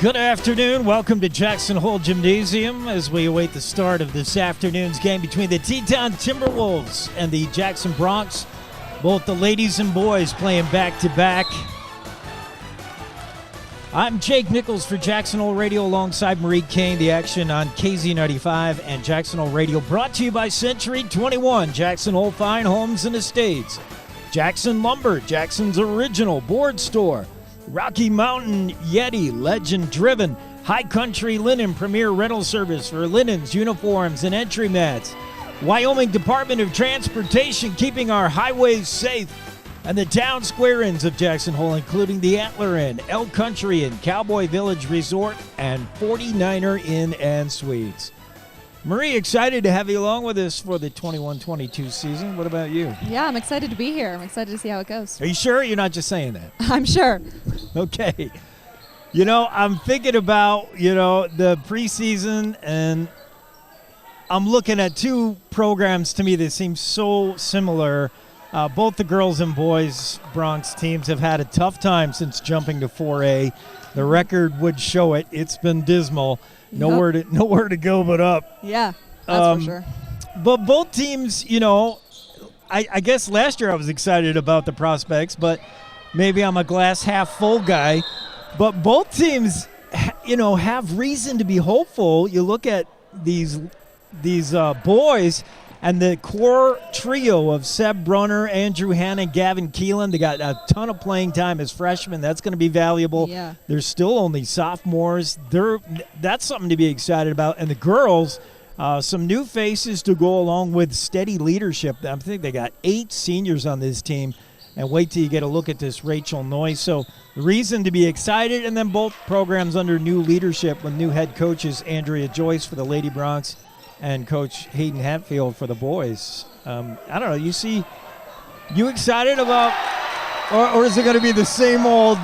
Good afternoon. Welcome to Jackson Hole Gymnasium as we await the start of this afternoon's game between the Teton Timberwolves and the Jackson Bronx. Both the ladies and boys playing back-to-back. I'm Jake Nichols for Jackson Hole Radio alongside Marie Kane. The action on KZ95 and Jackson Hole Radio brought to you by Century 21, Jackson Hole Fine Homes and Estates, Jackson Lumber, Jackson's original board store, Rocky Mountain Yeti, Legend Driven, High Country Linen, premier rental service for linens, uniforms, and entry mats. Wyoming Department of Transportation, keeping our highways safe. And the town square inns of Jackson Hole, including the Antler Inn, Elk Country Inn, Cowboy Village Resort, and 49er Inn and Suites. Marie, excited to have you along with us for the 21-22 season. What about you? Yeah, I'm excited to be here. I'm excited to see how it goes. Are you sure? You're not just saying that? I'm sure. Okay. You know, I'm thinking about, the preseason, and I'm looking at two programs to me that seem so similar. Both the girls and boys Bronx teams have had a tough time since jumping to 4A. The record would show it. It's been dismal. Nowhere to go but up. Yeah, that's for sure. But both teams, I guess last year I was excited about the prospects, but maybe I'm a glass half full guy. But both teams, have reason to be hopeful. You look at these boys and the core trio of Seb Brunner, Andrew Hannon, Gavin Keelan. They got a ton of playing time as freshmen. That's going to be valuable. Yeah. They're still only sophomores. That's something to be excited about. And the girls, some new faces to go along with steady leadership. I think they got 8 seniors on this team. And wait till you get a look at this Rachel Noyce. So reason to be excited. And then both programs under new leadership with new head coaches, Andrea Joyce for the Lady Bronx and Coach Hayden Hatfield for the boys. I don't know. You excited about, or is it going to be the same old?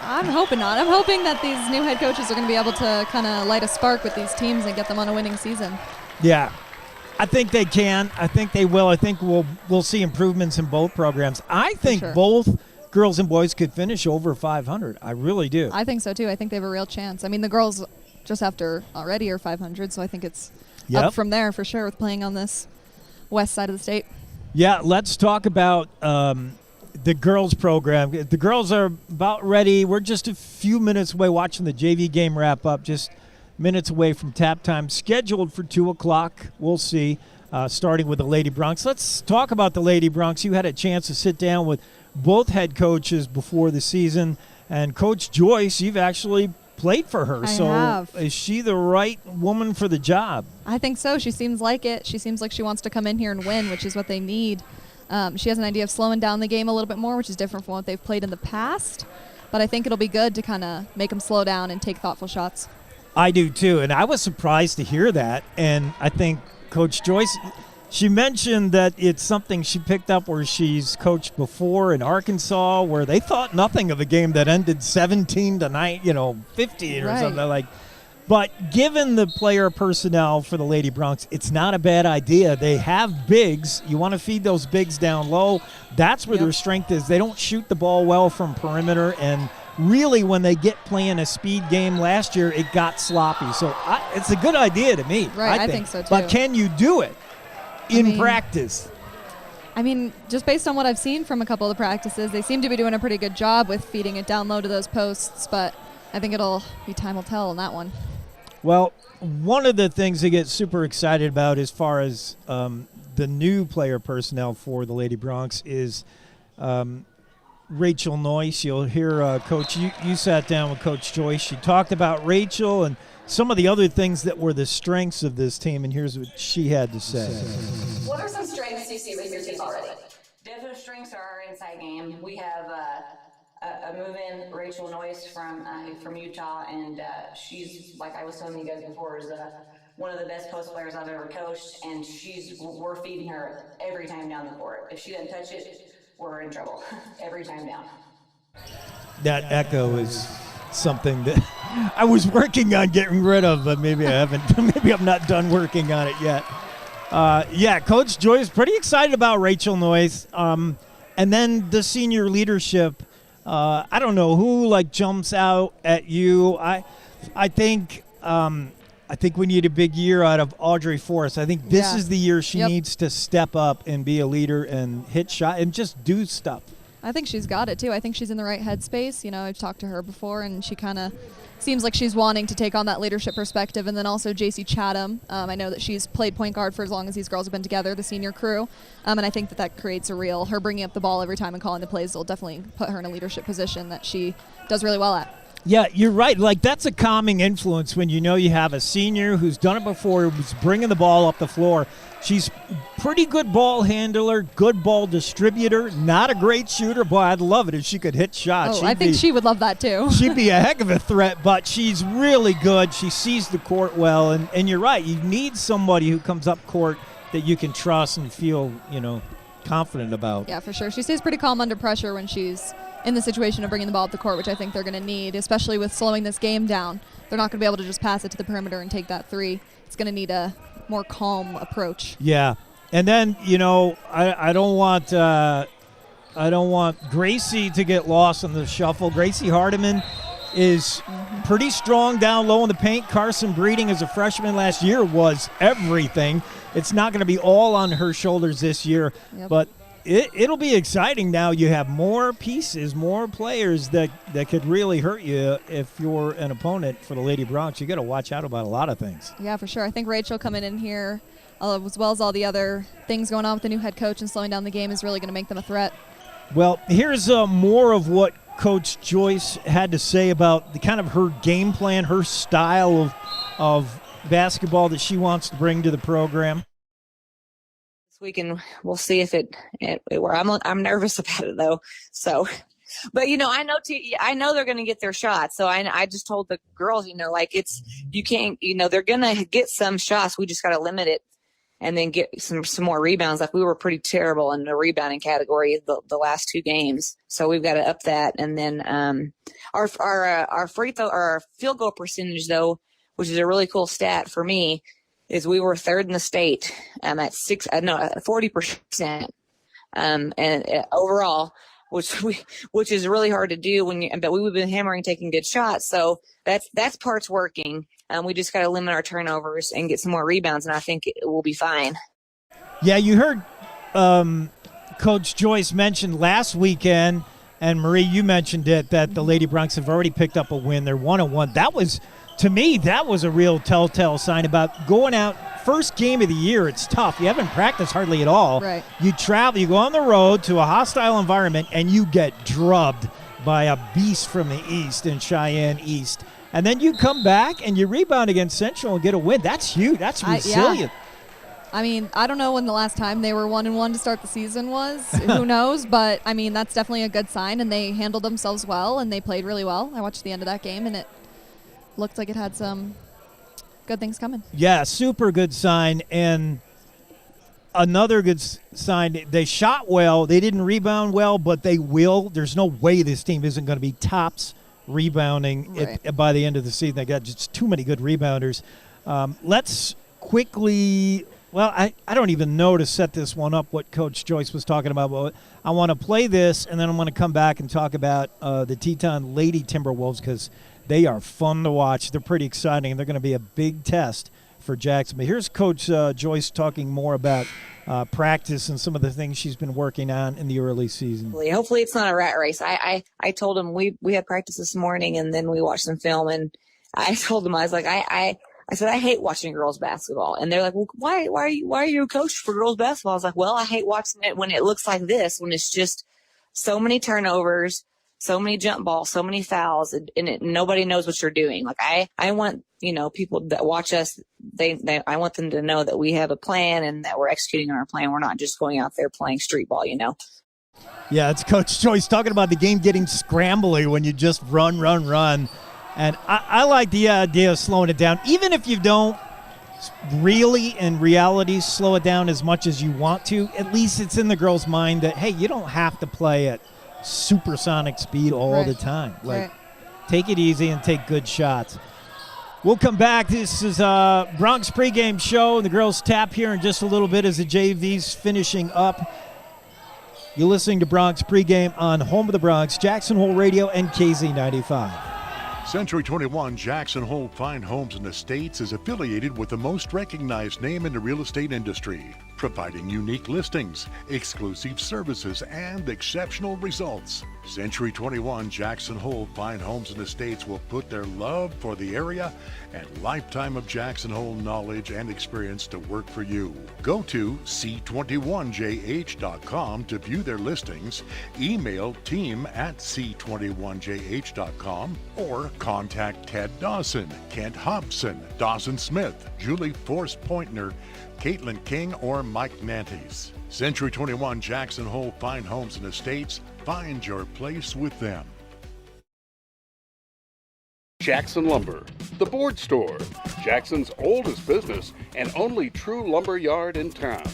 I'm hoping not. I'm hoping that these new head coaches are going to be able to kind of light a spark with these teams and get them on a winning season. Yeah, I think they can. I think they will. I think we'll see improvements in both programs. I think both girls and boys could finish over 500. I really do. I think so too. I think they have a real chance. I mean, the girls just after already are 500, so I think it's up from there for sure with playing on this west side of the state. Yeah, let's talk about the girls program. The girls are about ready. We're just a few minutes away watching the JV game wrap up, just minutes away from tap time, scheduled for 2 o'clock. We'll see, starting with the Lady Bronx. Let's talk about the Lady Bronx. You had a chance to sit down with both head coaches before the season, and Coach Joyce, you've actually played for her. I have. Is she the right woman for the job? I think so. She seems like it. She seems like she wants to come in here and win, which is what they need. She has an idea of slowing down the game a little bit more, which is different from what they've played in the past. But I think it'll be good to kind of make them slow down and take thoughtful shots. I do too, and I was surprised to hear that. And I think Coach Joyce, she mentioned that it's something she picked up where she's coached before in Arkansas, where they thought nothing of a game that ended 17-9, 15 or something like. But given the player personnel for the Lady Bronx, it's not a bad idea. They have bigs. You want to feed those bigs down low. That's where their strength is. They don't shoot the ball well from perimeter, and really when they get playing a speed game last year, it got sloppy. So it's a good idea to me. Right, I think so too. But can you do it in practice? I mean, just based on what I've seen from a couple of the practices, they seem to be doing a pretty good job with feeding it down low to those posts, but I think time will tell on that one. Well, one of the things to get super excited about as far as the new player personnel for the Lady Bronx is Rachel Noyce. You'll hear Coach, you sat down with Coach Joyce. She talked about Rachel and some of the other things that were the strengths of this team, and here's what she had to say. What are some strengths you see with your team already? Definite strengths are our inside game. We have a move-in, Rachel Noyce from Utah, and she's, like I was telling you guys before, is one of the best post players I've ever coached, and we're feeding her every time down the court. If she doesn't touch it, we're in trouble every time down. That echo is something that I was working on getting rid of, but maybe I haven't. Maybe I'm not done working on it yet. Coach Joyce pretty excited about Rachel Noyce, and then the senior leadership. I don't know who like jumps out at you. I think we need a big year out of Audrey Forrest. I think this is the year she needs to step up and be a leader and hit shot and just do stuff. I think she's got it too. I think she's in the right headspace. You know, I've talked to her before, and she kind of seems like she's wanting to take on that leadership perspective. And then also JC Chatham. I know that she's played point guard for as long as these girls have been together, the senior crew. And I think that creates her bringing up the ball every time and calling the plays will definitely put her in a leadership position that she does really well at. Yeah, you're right. Like, that's a calming influence when you know you have a senior who's done it before, who's bringing the ball up the floor. She's pretty good ball handler, good ball distributor, not a great shooter. Boy, I'd love it if she could hit shots. Oh, I think she would love that too. She'd be a heck of a threat, but she's really good. She sees the court well, and you're right. You need somebody who comes up court that you can trust and feel, confident about. Yeah, for sure. She stays pretty calm under pressure when she's in the situation of bringing the ball up the court, which I think they're going to need, especially with slowing this game down. They're not going to be able to just pass it to the perimeter and take that three. It's going to need a more calm approach. Yeah, and then I don't want Gracie to get lost in the shuffle. Gracie Hardiman is pretty strong down low in the paint. Carson Breeding, as a freshman last year, was everything. It's not going to be all on her shoulders this year, but it'll be exciting now. You have more pieces, more players that could really hurt you if you're an opponent for the Lady Bronx. You got to watch out about a lot of things. Yeah, for sure. I think Rachel coming in here, as well as all the other things going on with the new head coach and slowing down the game, is really going to make them a threat. Well, here's more of what Coach Joyce had to say about the kind of her game plan, her style of basketball that she wants to bring to the program. This week, and we'll see if it I'm nervous about it though. So, but I know they're going to get their shots. So I just told the girls, you can't, they're going to get some shots. We just got to limit it and then get some more rebounds. Like, we were pretty terrible in the rebounding category the last two games. So we've got to up that. And then our free throw, or our field goal percentage though, which is a really cool stat for me, is we were third in the state at 40%, and overall, which is really hard to do but we've been hammering taking good shots, so that's part's working. We just got to limit our turnovers and get some more rebounds, and I think it will be fine. Yeah, you heard Coach Joyce mention last weekend, and Marie, you mentioned it, that the Lady Bronx have already picked up a win. They're 1-1. To me, that was a real telltale sign about going out. First game of the year, it's tough. You haven't practiced hardly at all. Right. You travel, you go on the road to a hostile environment, and you get drubbed by a beast from the East in Cheyenne East. And then you come back and you rebound against Central and get a win. That's huge. That's resilient. I mean, I don't know when the last time they were 1-1 to start the season was. Who knows? But, I mean, that's definitely a good sign, and they handled themselves well, and they played really well. I watched the end of that game, and it looked like it had some good things coming. Yeah, super good sign. And another good sign, they shot well. They didn't rebound well, but they will. There's no way this team isn't going to be tops rebounding by the end of the season. They got just too many good rebounders. Let's quickly, I don't even know to set this one up what Coach Joyce was talking about. But I want to play this, and then I'm going to come back and talk about the Teton Lady Timberwolves, because they are fun to watch. They're pretty exciting, and they're going to be a big test for Jackson. But here's Coach Joyce talking more about practice and some of the things she's been working on in the early season. Hopefully it's not a rat race. I told them we had practice this morning, and then we watched some film, and I told them, I was like, I said, I hate watching girls basketball. And they're like, well, why are you a coach for girls basketball? I was like, well, I hate watching it when it looks like this, when it's just so many turnovers, so many jump balls, so many fouls, and nobody knows what you're doing. Like, I want, people that watch us, I want them to know that we have a plan and that we're executing on our plan. We're not just going out there playing street ball, Yeah, it's Coach Joyce talking about the game getting scrambly when you just run. And I like the idea of slowing it down. Even if you don't really, in reality, slow it down as much as you want to, at least it's in the girl's mind that, hey, you don't have to play at supersonic speed all the time. Take it easy and take good shots. We'll come back. This is Bronx pregame show. The girls tap here in just a little bit as the JV's finishing up. You're listening to Bronx Pregame on Home of the Bronx, Jackson Hole Radio, and KZ95. Century 21 Jackson Hole Fine Homes and Estates is affiliated with the most recognized name in the real estate industry, providing unique listings, exclusive services, and exceptional results. Century 21 Jackson Hole Fine Homes and Estates will put their love for the area and lifetime of Jackson Hole knowledge and experience to work for you. Go to c21jh.com to view their listings, email team@c21jh.com, or contact Ted Dawson, Kent Hobson, Dawson Smith, Julie Force Pointner, Caitlin King, or Mike Nantes. Century 21 Jackson Hole Fine Homes and Estates. Find your place with them. Jackson Lumber, the board store, Jackson's oldest business and only true lumber yard in town.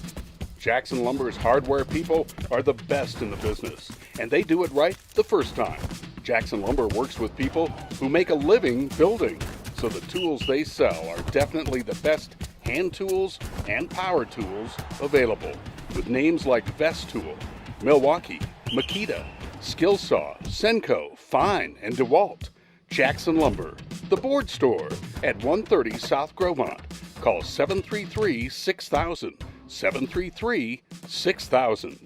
Jackson Lumber's hardware people are the best in the business, and they do it right the first time. Jackson Lumber works with people who make a living building, so the tools they sell are definitely the best hand tools and power tools available, with names like Vest Tool, Milwaukee, Makita, Skillsaw, Senco, Fine, and DeWalt. Jackson Lumber, the board store at 130 South Gromont. Call 733-6000, 733-6000.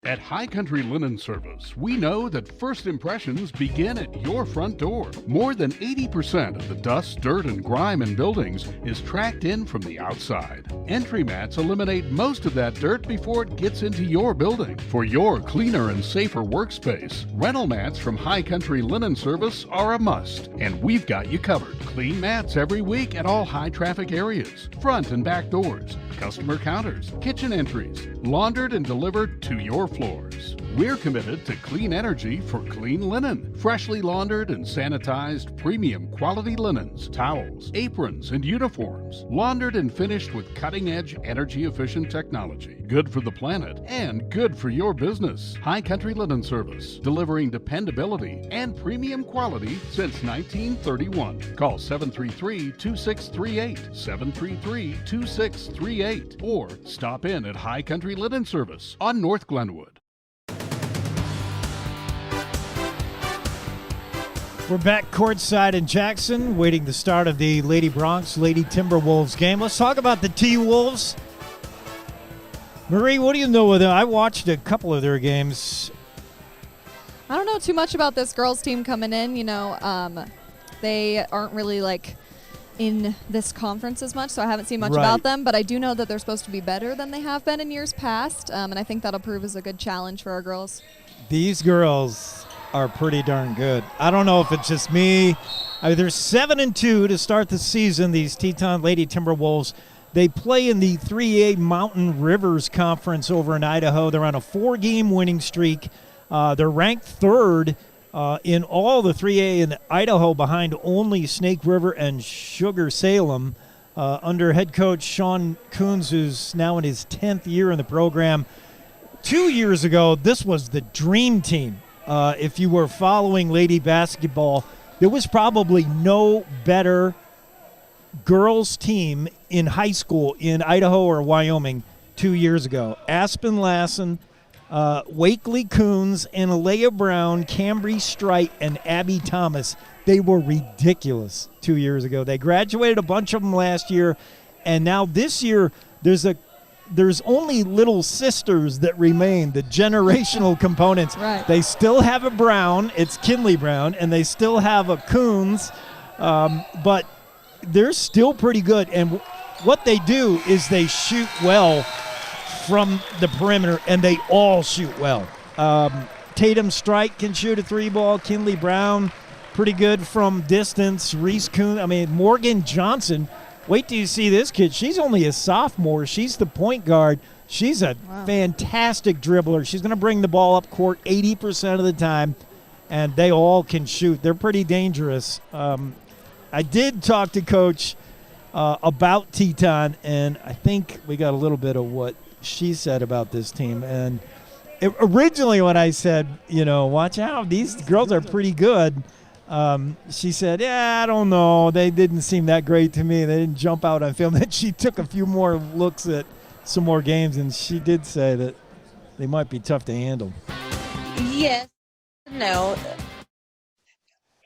At High Country Linen Service, we know that first impressions begin at your front door. More than 80% of the dust, dirt, and grime in buildings is tracked in from the outside. Entry mats eliminate most of that dirt before it gets into your building. For your cleaner and safer workspace, rental mats from High Country Linen Service are a must, and we've got you covered. Clean mats every week at all high-traffic areas, front and back doors, customer counters, kitchen entries, laundered and delivered to your floors. We're committed to clean energy for clean linen. Freshly laundered and sanitized premium quality linens, towels, aprons, and uniforms. Laundered and finished with cutting-edge energy-efficient technology. Good for the planet and good for your business. High Country Linen Service, delivering dependability and premium quality since 1931. Call 733-2638, 733-2638, or stop in at High Country Linen Service on North Glenwood. We're back courtside in Jackson, waiting the start of the Lady Bronx, Lady Timberwolves game. Let's talk about the T-Wolves. Marie, what do you know of them? I watched a couple of their games. I don't know too much about this girls team coming in. They aren't really in this conference as much, so I haven't seen much about them, but I do know that they're supposed to be better than they have been in years past, and I think that'll prove as a good challenge for our girls. These girls are pretty darn good. I don't know if it's just me. They're 7-2 to start the season, these Teton Lady Timberwolves. They play in the 3A Mountain Rivers Conference over in Idaho. They're on a 4-game winning streak. They're ranked third in all the 3A in Idaho, behind only Snake River and Sugar Salem, under head coach Sean Coons, who's now in his 10th year in the program. 2 years ago, this was the dream team. If you were following lady basketball, there was probably no better girls team in high school in Idaho or Wyoming 2 years ago. Aspen Lassen, Wakely Coons, Analea Brown, Cambry Strite, and Abby Thomas. They were ridiculous 2 years ago. They graduated a bunch of them last year, and now this year there's only little sisters that remain, the generational components. Right. They still have a Brown, it's Kinley Brown, and they still have a Coons, but they're still pretty good. And what they do is they shoot well from the perimeter, and they all shoot well. Tatum Strike can shoot a 3-ball. Kinley Brown, pretty good from distance. Reese Coon, Morgan Johnson. Wait till you see this kid. She's only a sophomore. She's the point guard. She's a fantastic dribbler. She's going to bring the ball up court 80% of the time, and they all can shoot. They're pretty dangerous. I did talk to Coach about Teton, and I think we got a little bit of what she said about this team. And originally when I said, watch out, these girls are pretty good, she said, I don't know. They didn't seem that great to me. They didn't jump out on film. Then she took a few more looks at some more games, and she did say that they might be tough to handle. Yes, no.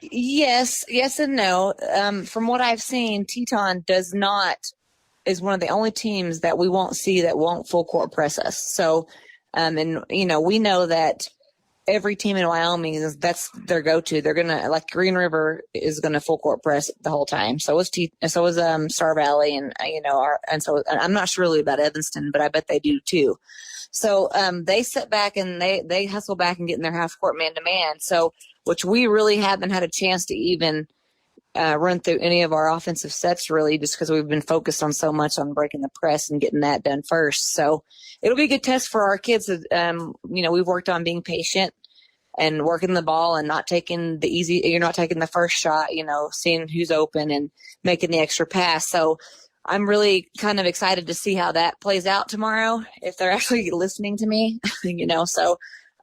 Yes and no. From what I've seen, Teton is one of the only teams that we won't see that won't full court press us. So, and we know that every team in Wyoming that's their go-to. They're gonna, like, Green River is gonna full court press the whole time. So was Star Valley, and so I'm not sure really about Evanston, but I bet they do too. So they sit back and they hustle back and get in their half court man to man. So, which we really haven't had a chance to even run through any of our offensive sets, really, just because we've been focused on so much on breaking the press and getting that done first. So it'll be a good test for our kids. We've worked on being patient and working the ball and not taking you're not taking the first shot, seeing who's open and making the extra pass. So I'm really kind of excited to see how that plays out tomorrow, if they're actually listening to me, so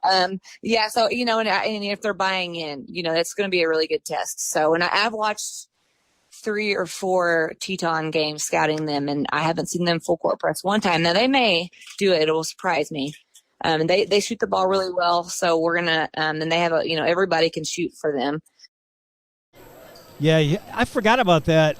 and if they're buying in, that's going to be a really good test. So, and I've watched 3 or 4 Teton games scouting them, and I haven't seen them full court press one time. Now they may do it. It will surprise me. And they shoot the ball really well. So we're going to, and they have everybody can shoot for them. Yeah, I forgot about that.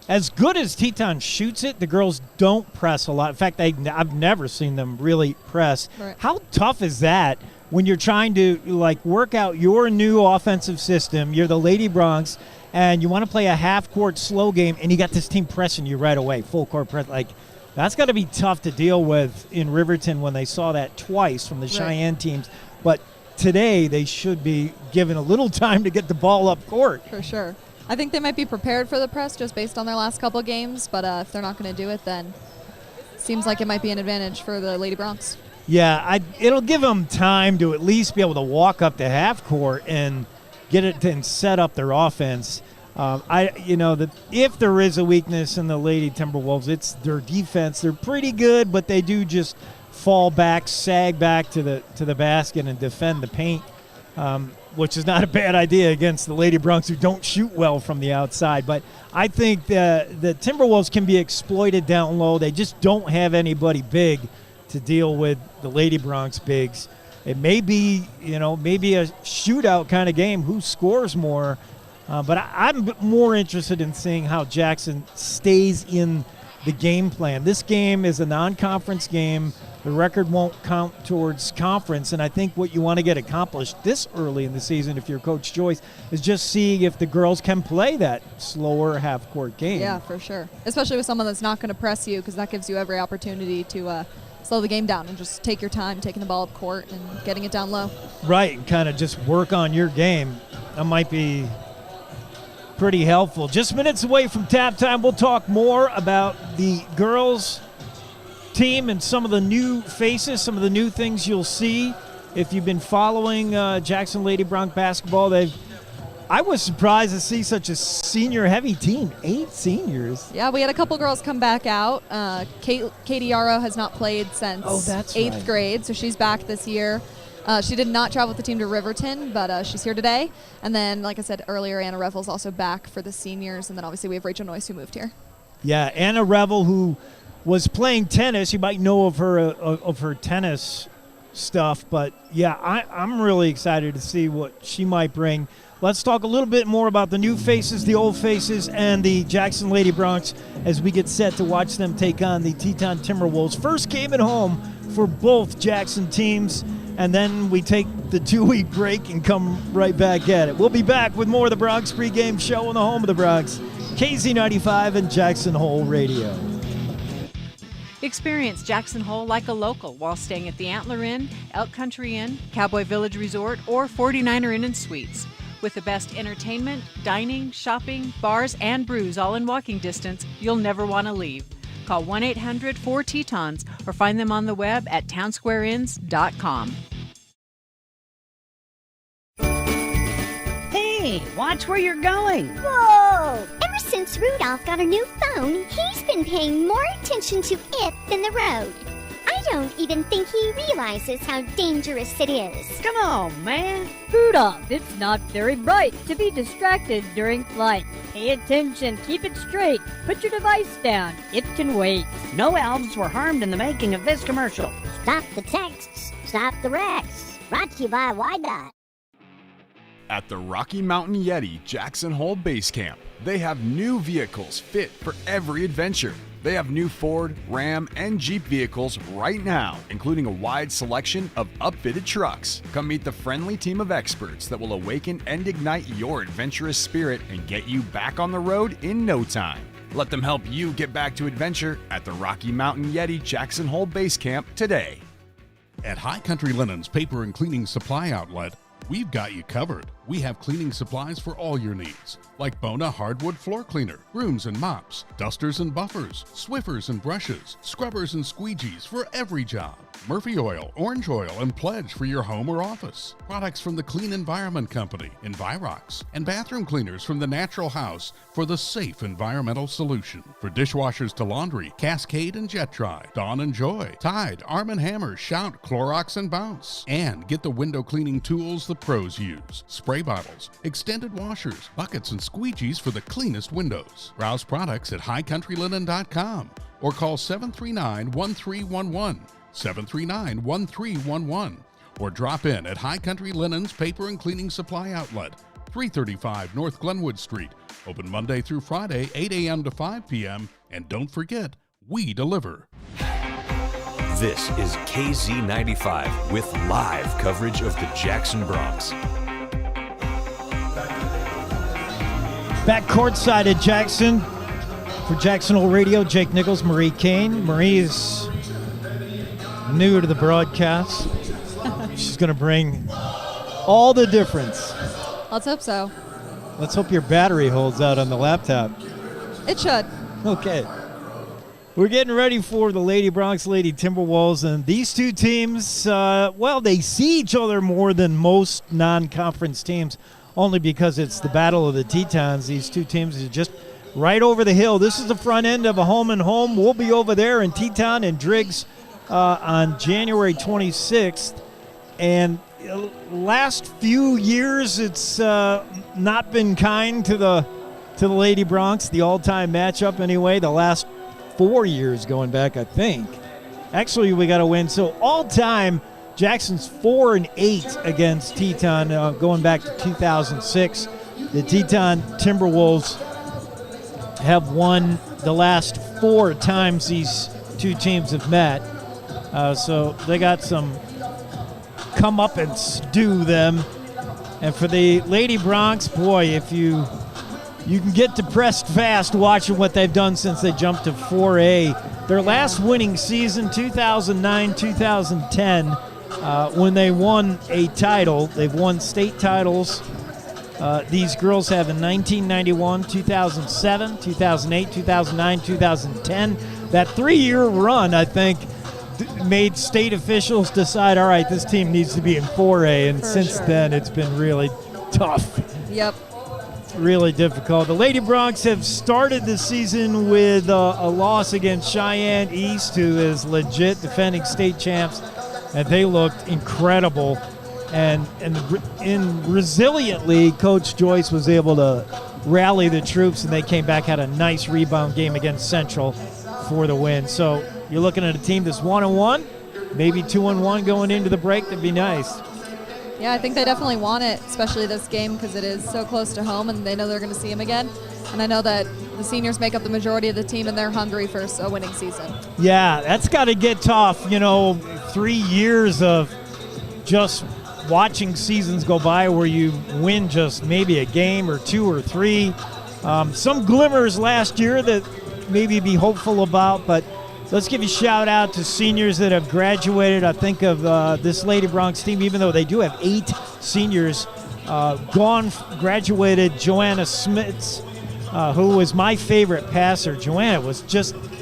As good as Teton shoots it, the girls don't press a lot. In fact, I've never seen them really press. Right. How tough is that when you're trying to work out your new offensive system? You're the Lady Bronx, and you want to play a half-court slow game, and you got this team pressing you right away, full-court press. That's got to be tough to deal with in Riverton when they saw that twice from the Cheyenne teams. But today they should be given a little time to get the ball up court. For sure. I think they might be prepared for the press just based on their last couple of games, but if they're not going to do it, then it seems like it might be an advantage for the Lady Bronx. Yeah, it'll give them time to at least be able to walk up to half court and get it and set up their offense. If there is a weakness in the Lady Timberwolves, it's their defense. They're pretty good, but they do just fall back, sag back to the basket and defend the paint. Which is not a bad idea against the Lady Bronx, who don't shoot well from the outside. But I think the Timberwolves can be exploited down low. They just don't have anybody big to deal with the Lady Bronx bigs. It may be, maybe a shootout kind of game, who scores more. But I'm more interested in seeing how Jackson stays in the game plan. This game is a non-conference game. The record won't count towards conference, and I think what you want to get accomplished this early in the season, if you're Coach Joyce, is just seeing if the girls can play that slower half-court game. Yeah, for sure. Especially with someone that's not going to press you, because that gives you every opportunity to slow the game down and just take your time taking the ball up court and getting it down low. Right, and kind of just work on your game. That might be pretty helpful. Just minutes away from tap time, we'll talk more about the girls' team and some of the new faces, some of the new things you'll see if you've been following Jackson Lady Bronx basketball. I was surprised to see such a senior-heavy team, 8 seniors. Yeah, we had a couple girls come back out. Katie Yarrow has not played since 8th grade, so she's back this year. She did not travel with the team to Riverton, but she's here today. And then, like I said earlier, Anna Revel's also back for the seniors. And then, obviously, we have Rachel Noyce, who moved here. Yeah, Anna Revel, who was playing tennis. You might know of her tennis stuff. But, yeah, I'm really excited to see what she might bring. Let's talk a little bit more about the new faces, the old faces, and the Jackson Lady Bronx as we get set to watch them take on the Teton Timberwolves. First game at home for both Jackson teams. And then we take the 2-week break and come right back at it. We'll be back with more of the Bronx pregame show on the home of the Bronx, KZ95 and Jackson Hole Radio. Experience Jackson Hole like a local while staying at the Antler Inn, Elk Country Inn, Cowboy Village Resort, or 49er Inn and Suites. With the best entertainment, dining, shopping, bars, and brews all in walking distance, you'll never want to leave. Call 1-800-4-TETONS or find them on the web at townsquareinns.com. Hey, watch where you're going. Whoa! Ever since Rudolph got a new phone, he's been paying more attention to it than the road. I I don't even think he realizes how dangerous it is. Come on, man. Boot up. It's not very bright to be distracted during flight. Pay attention. Keep it straight. Put your device down. It can wait. No elves were harmed in the making of this commercial. Stop the texts. Stop the wrecks. Brought to you by YDOT. At the Rocky Mountain Yeti Jackson Hole Base Camp, they have new vehicles fit for every adventure. They have new Ford, Ram, and Jeep vehicles right now, including a wide selection of upfitted trucks. Come meet the friendly team of experts that will awaken and ignite your adventurous spirit and get you back on the road in no time. Let them help you get back to adventure at the Rocky Mountain Yeti Jackson Hole Base Camp today. At High Country Linen's Paper and Cleaning Supply Outlet, we've got you covered. We have cleaning supplies for all your needs, like Bona Hardwood Floor Cleaner, brooms and mops, dusters and buffers, Swiffers and brushes, scrubbers and squeegees for every job, Murphy Oil, Orange Oil, and Pledge for your home or office, products from the Clean Environment Company, Envirox, and bathroom cleaners from the Natural House for the safe environmental solution. For dishwashers to laundry, Cascade and Jet Dry, Dawn and Joy, Tide, Arm & Hammer, Shout, Clorox, and Bounce. And get the window cleaning tools the pros use, spray bottles, extended washers, buckets, and squeegees for the cleanest windows. Browse products at highcountrylinen.com or call 739-1311, 739-1311, or drop in at High Country Linen's Paper and Cleaning Supply Outlet, 335 North Glenwood Street, open Monday through Friday, 8 a.m. to 5 p.m., and don't forget, we deliver. This is KZ95 with live coverage of the Jackson Bronx. Back courtside at Jackson for Jackson Hole Radio, Jake Nichols, Marie Kane. Marie is new to the broadcast. She's going to bring all the difference. Let's hope so. Let's hope your battery holds out on the laptop. It should. Okay. We're getting ready for the Lady Bronx, Lady Timberwolves, and these two teams, they see each other more than most non-conference teams, only because it's the Battle of the Tetons. These two teams are just right over the hill. This is the front end of a home and home. We'll be over there in Teton and Driggs on January 26th. And last few years, it's not been kind to the Lady Bronx, the all-time matchup anyway. The last 4 years going back, I think. Actually, we got to win. So all-time, Jackson's 4-8 against Teton going back to 2006. The Teton Timberwolves have won the last 4 times these two teams have met. So they got some comeuppance due them. And for the Lady Bronx, boy, if you can get depressed fast watching what they've done since they jumped to 4A. Their last winning season, 2009-2010, when they won a title. They've won state titles. These girls have in 1991, 2007, 2008, 2009, 2010. That 3-year run, I think, made state officials decide, all right, this team needs to be in 4A. And since then, it's been really tough. Yep. Really difficult. The Lady Bronx have started the season with a loss against Cheyenne East, who is legit defending state champs, and they looked incredible. And resiliently, Coach Joyce was able to rally the troops, and they came back, had a nice rebound game against Central for the win. So you're looking at a team that's 1-1, maybe 2-1 going into the break. That'd be nice. Yeah, I think they definitely want it, especially this game, because it is so close to home and they know they're going to see him again. And I know that the seniors make up the majority of the team and they're hungry for a winning season. Yeah, that's got to get tough. 3 years of just watching seasons go by where you win just maybe a game or 2 or 3. Some glimmers last year that maybe be hopeful about, but let's give a shout out to seniors that have graduated. I think of this Lady Bronx team, even though they do have 8 seniors graduated. Joanna Smits, who was my favorite passer. Joanna was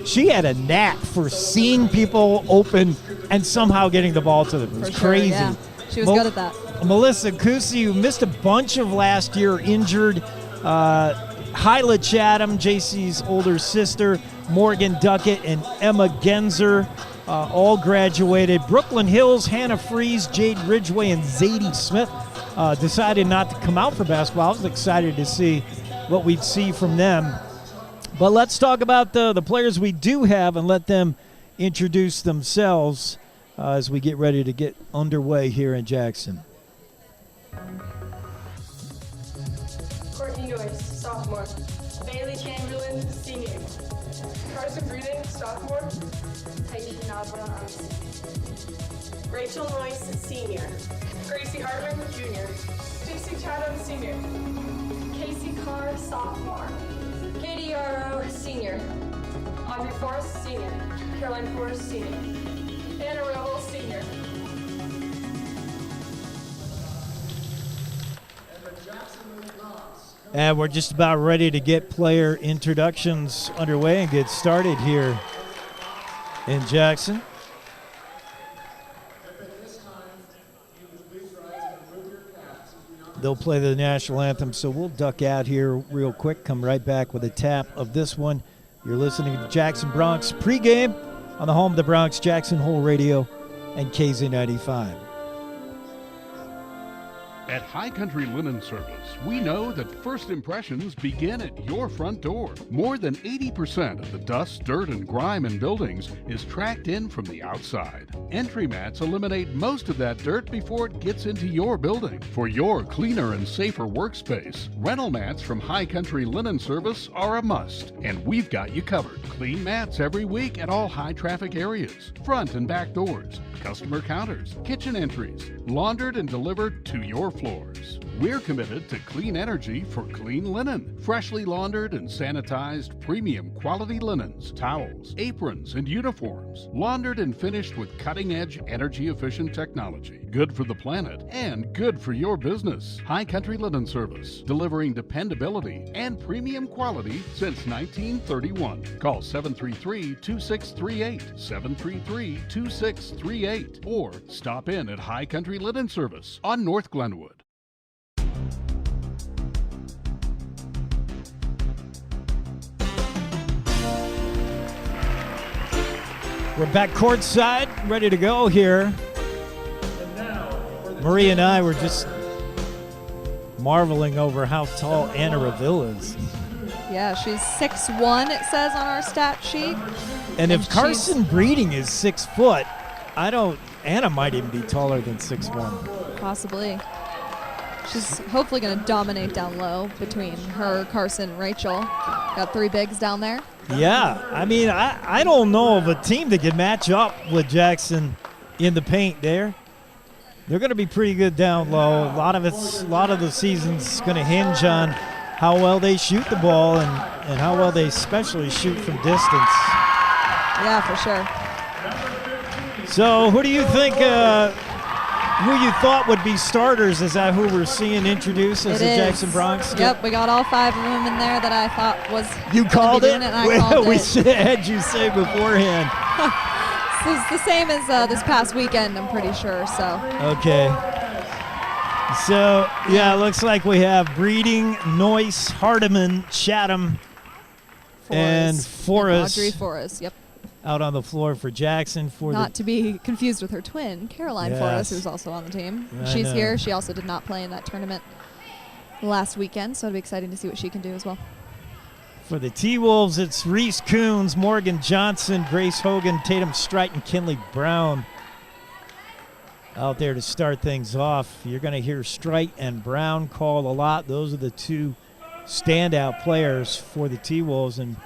she had a knack for seeing people open and somehow getting the ball to them. It was crazy. Yeah. She was good at that. Melissa Kusi, who missed a bunch of last year, injured. Hyla Chatham, JC's older sister, Morgan Duckett, and Emma Genzer. all graduated. Brooklyn Hills, Hannah Fries, Jade Ridgway, and Zadie Smith decided not to come out for basketball. I was excited to see what we'd see from them. But let's talk about the players we do have and let them introduce themselves as we get ready to get underway here in Jackson. Courtney Noyce, sophomore. Bailey Chamberlain, senior. Carson Breeden, sophomore. Titan Nabra, senior. Rachel Noyce, senior. Gracie Hartman, junior. Stacey Chatham, senior. Casey Carr, sophomore. Katie Yarrow, senior. Audrey Forrest, senior. Caroline Forrest, senior. Anna Rebel, senior. And we're just about ready to get player introductions underway and get started here in Jackson. They'll play the national anthem, so we'll duck out here real quick, come right back with a tap of this one. You're listening to Jackson Bronx pregame on the home of the Bronx, Jackson Hole Radio and KZ95. At High Country Linen Service, we know that first impressions begin at your front door. More than 80% of the dust, dirt, and grime in buildings is tracked in from the outside. Entry mats eliminate most of that dirt before it gets into your building. For your cleaner and safer workspace, rental mats from High Country Linen Service are a must, and we've got you covered. Clean mats every week at all high-traffic areas, front and back doors, customer counters, kitchen entries, laundered and delivered to your floors. We're committed to clean energy for clean linen. Freshly laundered and sanitized premium quality linens, towels, aprons, and uniforms. Laundered and finished with cutting-edge energy-efficient technology. Good for the planet and good for your business. High Country Linen Service, delivering dependability and premium quality since 1931. Call 733-2638, 733-2638, or stop in at High Country Linen Service on North Glenwood. We're back courtside, ready to go here. Marie and I were just marveling over how tall Anna Reville is. Yeah, she's 6'1", it says on our stat sheet. And if Carson Breeding is 6 foot, Anna might even be taller than 6'1". Possibly. She's hopefully going to dominate down low between her, Carson, and Rachel. Got 3 bigs down there. Yeah, I mean, I don't know of a team that can match up with Jackson in the paint there. They're going to be pretty good down low. A lot of the season's going to hinge on how well they shoot the ball and how well they especially shoot from distance. Yeah, for sure. So who do you think, who you thought would be starters? Is that who we're seeing introduced as the Jackson Bronx? Yep, we got all 5 of them in there that I thought was You called it? We it. had you say beforehand. This is the same as this past weekend, I'm pretty sure. So. Okay. So, yeah, it looks like we have Breeding, Noyce, Hardiman, Chatham, and Forrest. Audrey Forrest, yep. Out on the floor for Jackson. Not to be confused with her twin, Caroline Forrest, who's also on the team. She's here. She also did not play in that tournament last weekend, so it'll be exciting to see what she can do as well. For the T-Wolves, it's Reese Coons, Morgan Johnson, Grace Hogan, Tatum Strite, and Kinley Brown out there to start things off. You're going to hear Strite and Brown called a lot. Those are the 2 standout players for the T-Wolves. And,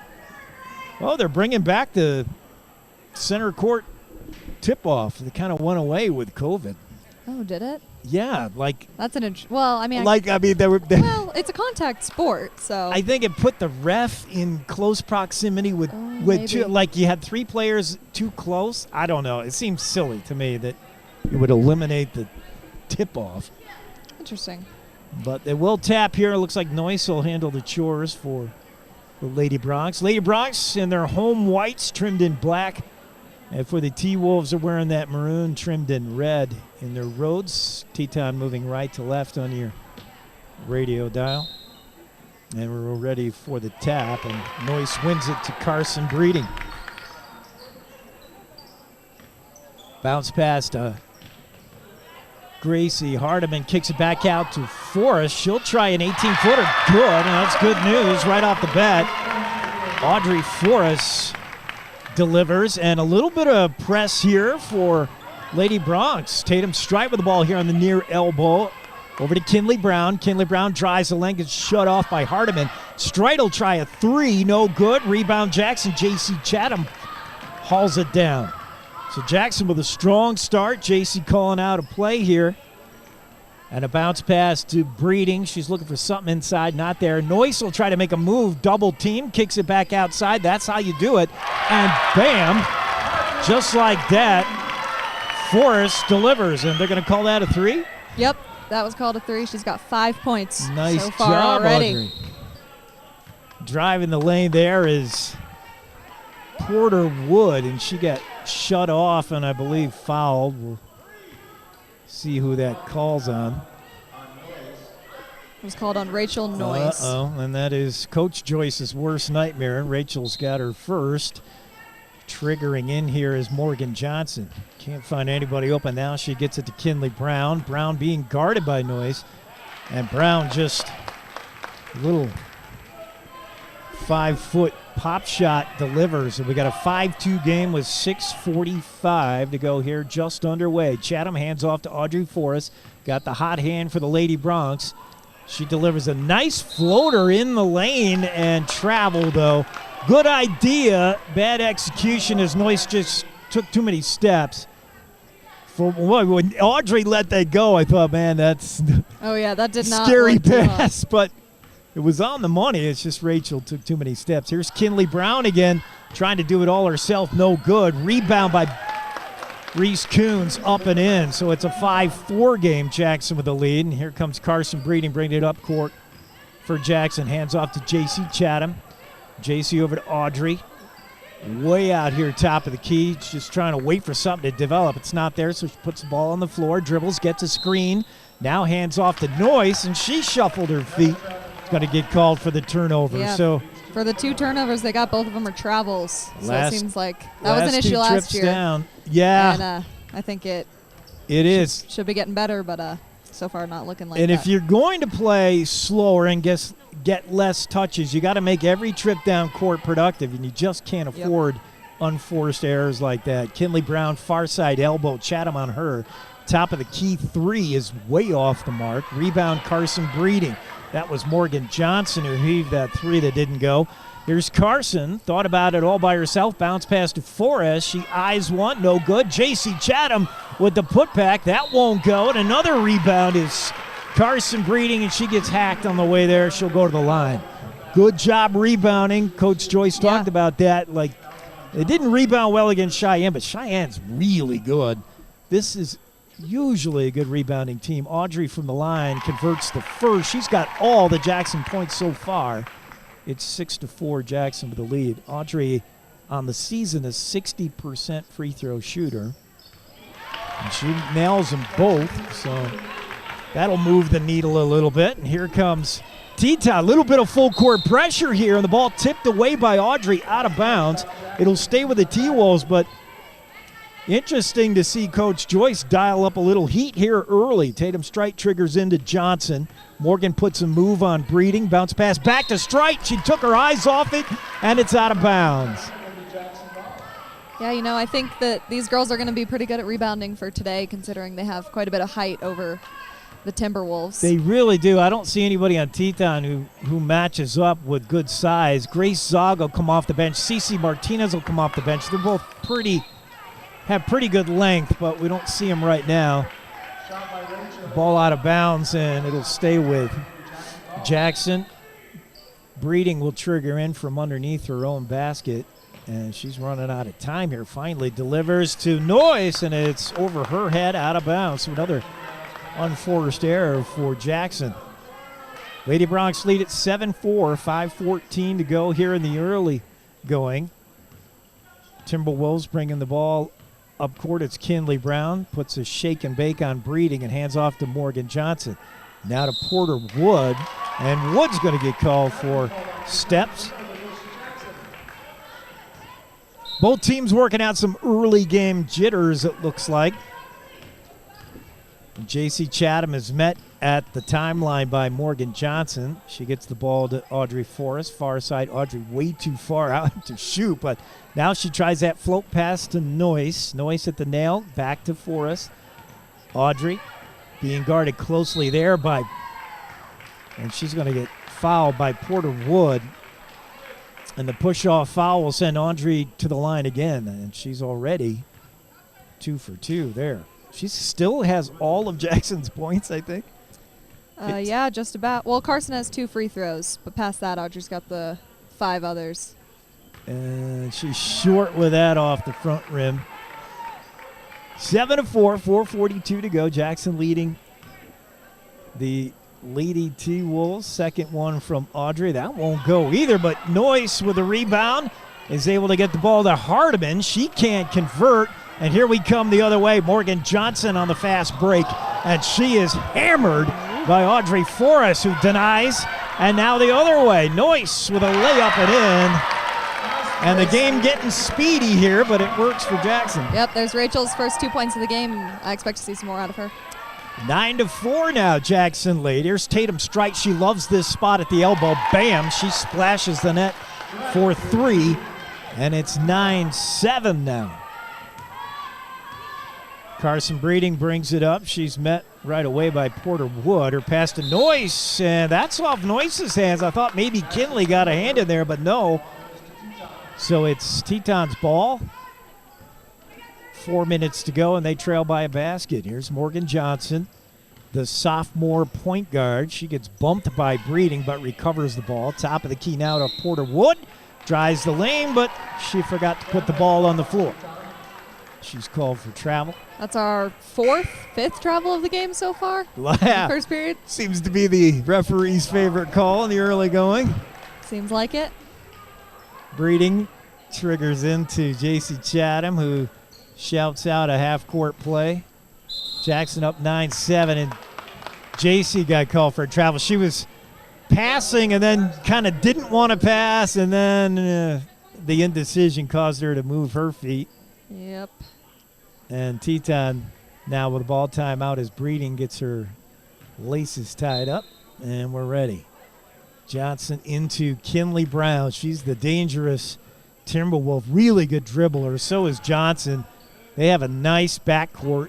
well, they're bringing back the center court tip-off. They kind of went away with COVID. Oh, did it? Yeah, like that's an well. I mean, they were. Well, it's a contact sport, so I think it put the ref in close proximity with two. Like you had 3 players too close. I don't know. It seems silly to me that it would eliminate the tip-off. Interesting. But they will tap here. It looks like Noyce will handle the chores for the Lady Bronx. Lady Bronx in their home whites trimmed in black. And for the T-Wolves, they're wearing that maroon trimmed in red in their roads. Teton moving right to left on your radio dial. And we're ready for the tap. And Noyce wins it to Carson Breeding. Bounce past Gracie. Hardiman kicks it back out to Forrest. She'll try an 18-footer. Good, and that's good news right off the bat. Audrey Forrest delivers, and a little bit of press here for Lady Bronx. Tatum Strite with the ball here on the near elbow. Over to Kinley Brown. Kinley Brown drives the lane, gets shut off by Hardiman. Strite will try a three, no good. Rebound Jackson. J.C. Chatham hauls it down. So Jackson with a strong start. J.C. calling out a play here. And a bounce pass to Breeding. She's looking for something inside, not there. Noyce will try to make a move, double team, kicks it back outside. That's how you do it. And bam, just like that, Forrest delivers. And they're going to call that a three? Yep, that was called a three. She's got 5 points nice so far job, already. Audrey. Driving the lane there is Porter Wood, and she got shut off and I believe fouled. We'll see who that calls on. It was called on Rachel Noyce. And that is Coach Joyce's worst nightmare. Rachel's got her first. Triggering in here is Morgan Johnson. Can't find anybody open now. She gets it to Kinley Brown. Brown being guarded by Noyce. And Brown just a little 5-foot pop shot delivers. And we got a 5-2 game with 6:45 to go here, just underway. Chatham hands off to Audrey Forrest. Got the hot hand for the Lady Bronx. She delivers a nice floater in the lane and travel, though. Good idea. Bad execution as Noyce just took too many steps. When Audrey let that go, I thought, man, that's oh yeah, that did not scary look too hot. pass, but it was on the money. It's just Rachel took too many steps. Here's Kinley Brown again, trying to do it all herself. No good. Rebound by Reese Coons up and in. So it's a 5-4 game. Jackson with the lead. And here comes Carson Breeding, bringing it up court for Jackson. Hands off to J.C. Chatham. J.C. over to Audrey. Way out here, top of the key. She's just trying to wait for something to develop. It's not there, so she puts the ball on the floor, dribbles, gets a screen. Now hands off to Noyce, and she shuffled her feet. Going to get called for the turnover. Yeah. So for the 2 turnovers, they got both of them are travels. So it seems like that was an two issue last trips year. Down. Yeah. And I think it is. Should be getting better, but so far not looking like and that. if you're going to play slower and get less touches, you got to make every trip down court productive, and you just can't afford unforced errors like that. Kinley Brown, far side elbow, Chatham on her. Top of the key three is way off the mark. Rebound Carson Breeding. That was Morgan Johnson who heaved that three that didn't go. Here's Carson. Thought about it all by herself. Bounce pass to Forrest. She eyes one. No good. J.C. Chatham with the putback. That won't go. And another rebound is Carson Breeding, and she gets hacked on the way there. She'll go to the line. Good job rebounding. Coach Joyce talked about that. Like, they didn't rebound well against Cheyenne, but Cheyenne's really good. This is usually a good rebounding team. Audrey from the line converts the first. She's got all the Jackson points so far. It's 6-4 Jackson with the lead. Audrey on the season is 60% free throw shooter. And she nails them both, so that'll move the needle a little bit. And here comes Teton. A little bit of full court pressure here, and the ball tipped away by Audrey out of bounds. It'll stay with the T-Wolves, but interesting to see Coach Joyce dial up a little heat here early. Tatum Strite triggers into Johnson. Morgan puts a move on Breeding. Bounce pass back to Strite. She took her eyes off it, and it's out of bounds. Yeah, I think that these girls are going to be pretty good at rebounding for today, considering they have quite a bit of height over the Timberwolves. They really do. I don't see anybody on Teton who matches up with good size. Grace Zog will come off the bench. Cece Martinez will come off the bench. They're both have pretty good length, but we don't see them right now. Ball out of bounds, and it'll stay with Jackson. Breeding will trigger in from underneath her own basket, and she's running out of time here. Finally delivers to Noyce, and it's over her head, out of bounds. So another unforced error for Jackson. Lady Bronx lead at 7-4, 5:14 to go here in the early going. Timberwolves bringing the ball up court. It's Kinley Brown. Puts a shake and bake on Breeding and hands off to Morgan Johnson. Now to Porter Wood. And Wood's going to get called for steps. Both teams working out some early game jitters, it looks like. J.C. Chatham is met at the timeline by Morgan Johnson. She gets the ball to Audrey Forrest. Far side, Audrey way too far out to shoot, but now she tries that float pass to Noyce. Noyce at the nail, back to Forrest. Audrey being guarded closely there by, and she's going to get fouled by Porter Wood. And the push-off foul will send Audrey to the line again, and she's already 2 for 2 there. She still has all of Jackson's points, I think. Yeah, just about. Well, Carson has 2 free throws, but past that, Audrey's got the 5 others. And she's short with that off the front rim. 7-4, 4:42 to go. Jackson leading the Lady T-Wolves. Second one from Audrey. That won't go either, but Noyce with a rebound is able to get the ball to Hardiman. She can't convert, and here we come the other way. Morgan Johnson on the fast break, and she is hammered by Audrey Forrest, who denies, and now the other way. Noyce with a layup and in. And the game getting speedy here, but it works for Jackson. Yep, there's Rachel's first 2 points of the game. I expect to see some more out of her. 9-4 now, Jackson lead. Here's Tatum strike. She loves this spot at the elbow. Bam, she splashes the net for 3, and it's 9-7 now. Carson Breeding brings it up. She's met right away by Porter Wood. Her pass to Noyce, and that's off Noyce's hands. I thought maybe Kinley got a hand in there, but no. So it's Teton's ball. 4 minutes to go, and they trail by a basket. Here's Morgan Johnson, the sophomore point guard. She gets bumped by Breeding, but recovers the ball. Top of the key now to Porter Wood. Drives the lane, but she forgot to put the ball on the floor. She's called for travel. That's our 5th travel of the game so far. Yeah. First period. Seems to be the referee's favorite call in the early going. Seems like it. Breeding triggers into J.C. Chatham, who shouts out a half-court play. Jackson up 9-7, and J.C. got called for a travel. She was passing and then kind of didn't want to pass, and then the indecision caused her to move her feet. Yep. And Teton now with a ball timeout as Breeding gets her laces tied up, and we're ready. Johnson into Kinley Brown. She's the dangerous Timberwolf. Really good dribbler. So is Johnson. They have a nice backcourt.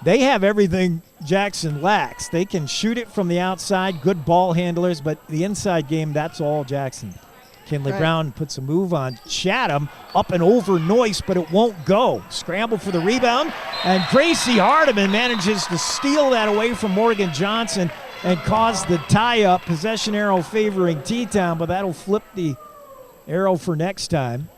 They have everything Jackson lacks. They can shoot it from the outside, good ball handlers, but the inside game, that's all Jackson. Kinley Brown puts a move on Chatham, up and over Noyce, but it won't go. Scramble for the rebound, and Gracie Hardiman manages to steal that away from Morgan Johnson and cause the tie-up. Possession arrow favoring Teton, but that'll flip the arrow for next time.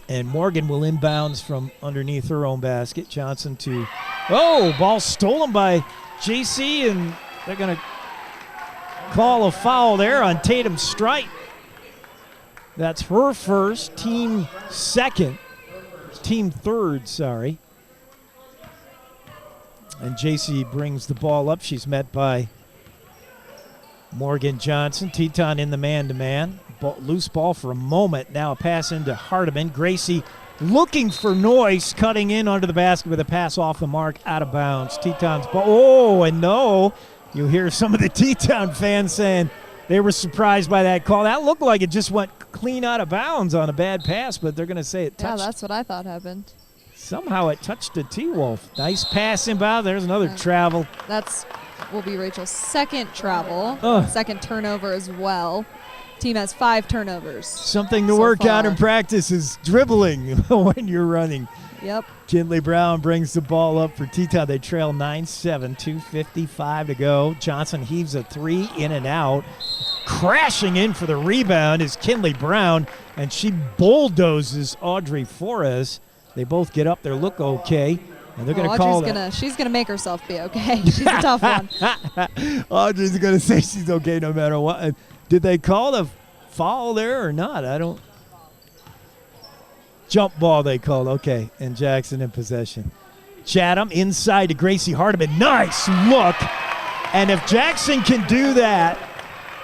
And Morgan will inbounds from underneath her own basket. Johnson to, ball stolen by JC, and they're going to call a foul there on Tatum's strike. That's her first, team third, sorry. And JC brings the ball up. She's met by Morgan Johnson. Teton in the man-to-man. Loose ball for a moment. Now a pass into Hardiman. Gracie looking for Noyce, cutting in under the basket with a pass off the mark, out of bounds. Teton's ball. Oh, and no. You hear some of the Teton fans saying they were surprised by that call. That looked like it just went clean out of bounds on a bad pass, but they're going to say it touched. Yeah, that's what I thought happened. Somehow it touched the T-Wolf. Nice pass inbound. There's another travel. That's will be Rachel's second travel, second turnover as well. Team has 5 turnovers. Something to work out in practice is dribbling when you're running. Yep. Kinley Brown brings the ball up for Teton. They trail 9-7, 2:55 to go. Johnson heaves a 3 in and out. Crashing in for the rebound is Kinley Brown, and she bulldozes Audrey Forrest. They both get up there, look okay, and they're going to call that. She's going to make herself be okay. She's a tough one. Audrey's going to say she's okay no matter what. Did they call the foul there or not? I don't. Jump ball they called. Okay, and Jackson in possession. Chatham inside to Gracie Hardiman. Nice look. And if Jackson can do that,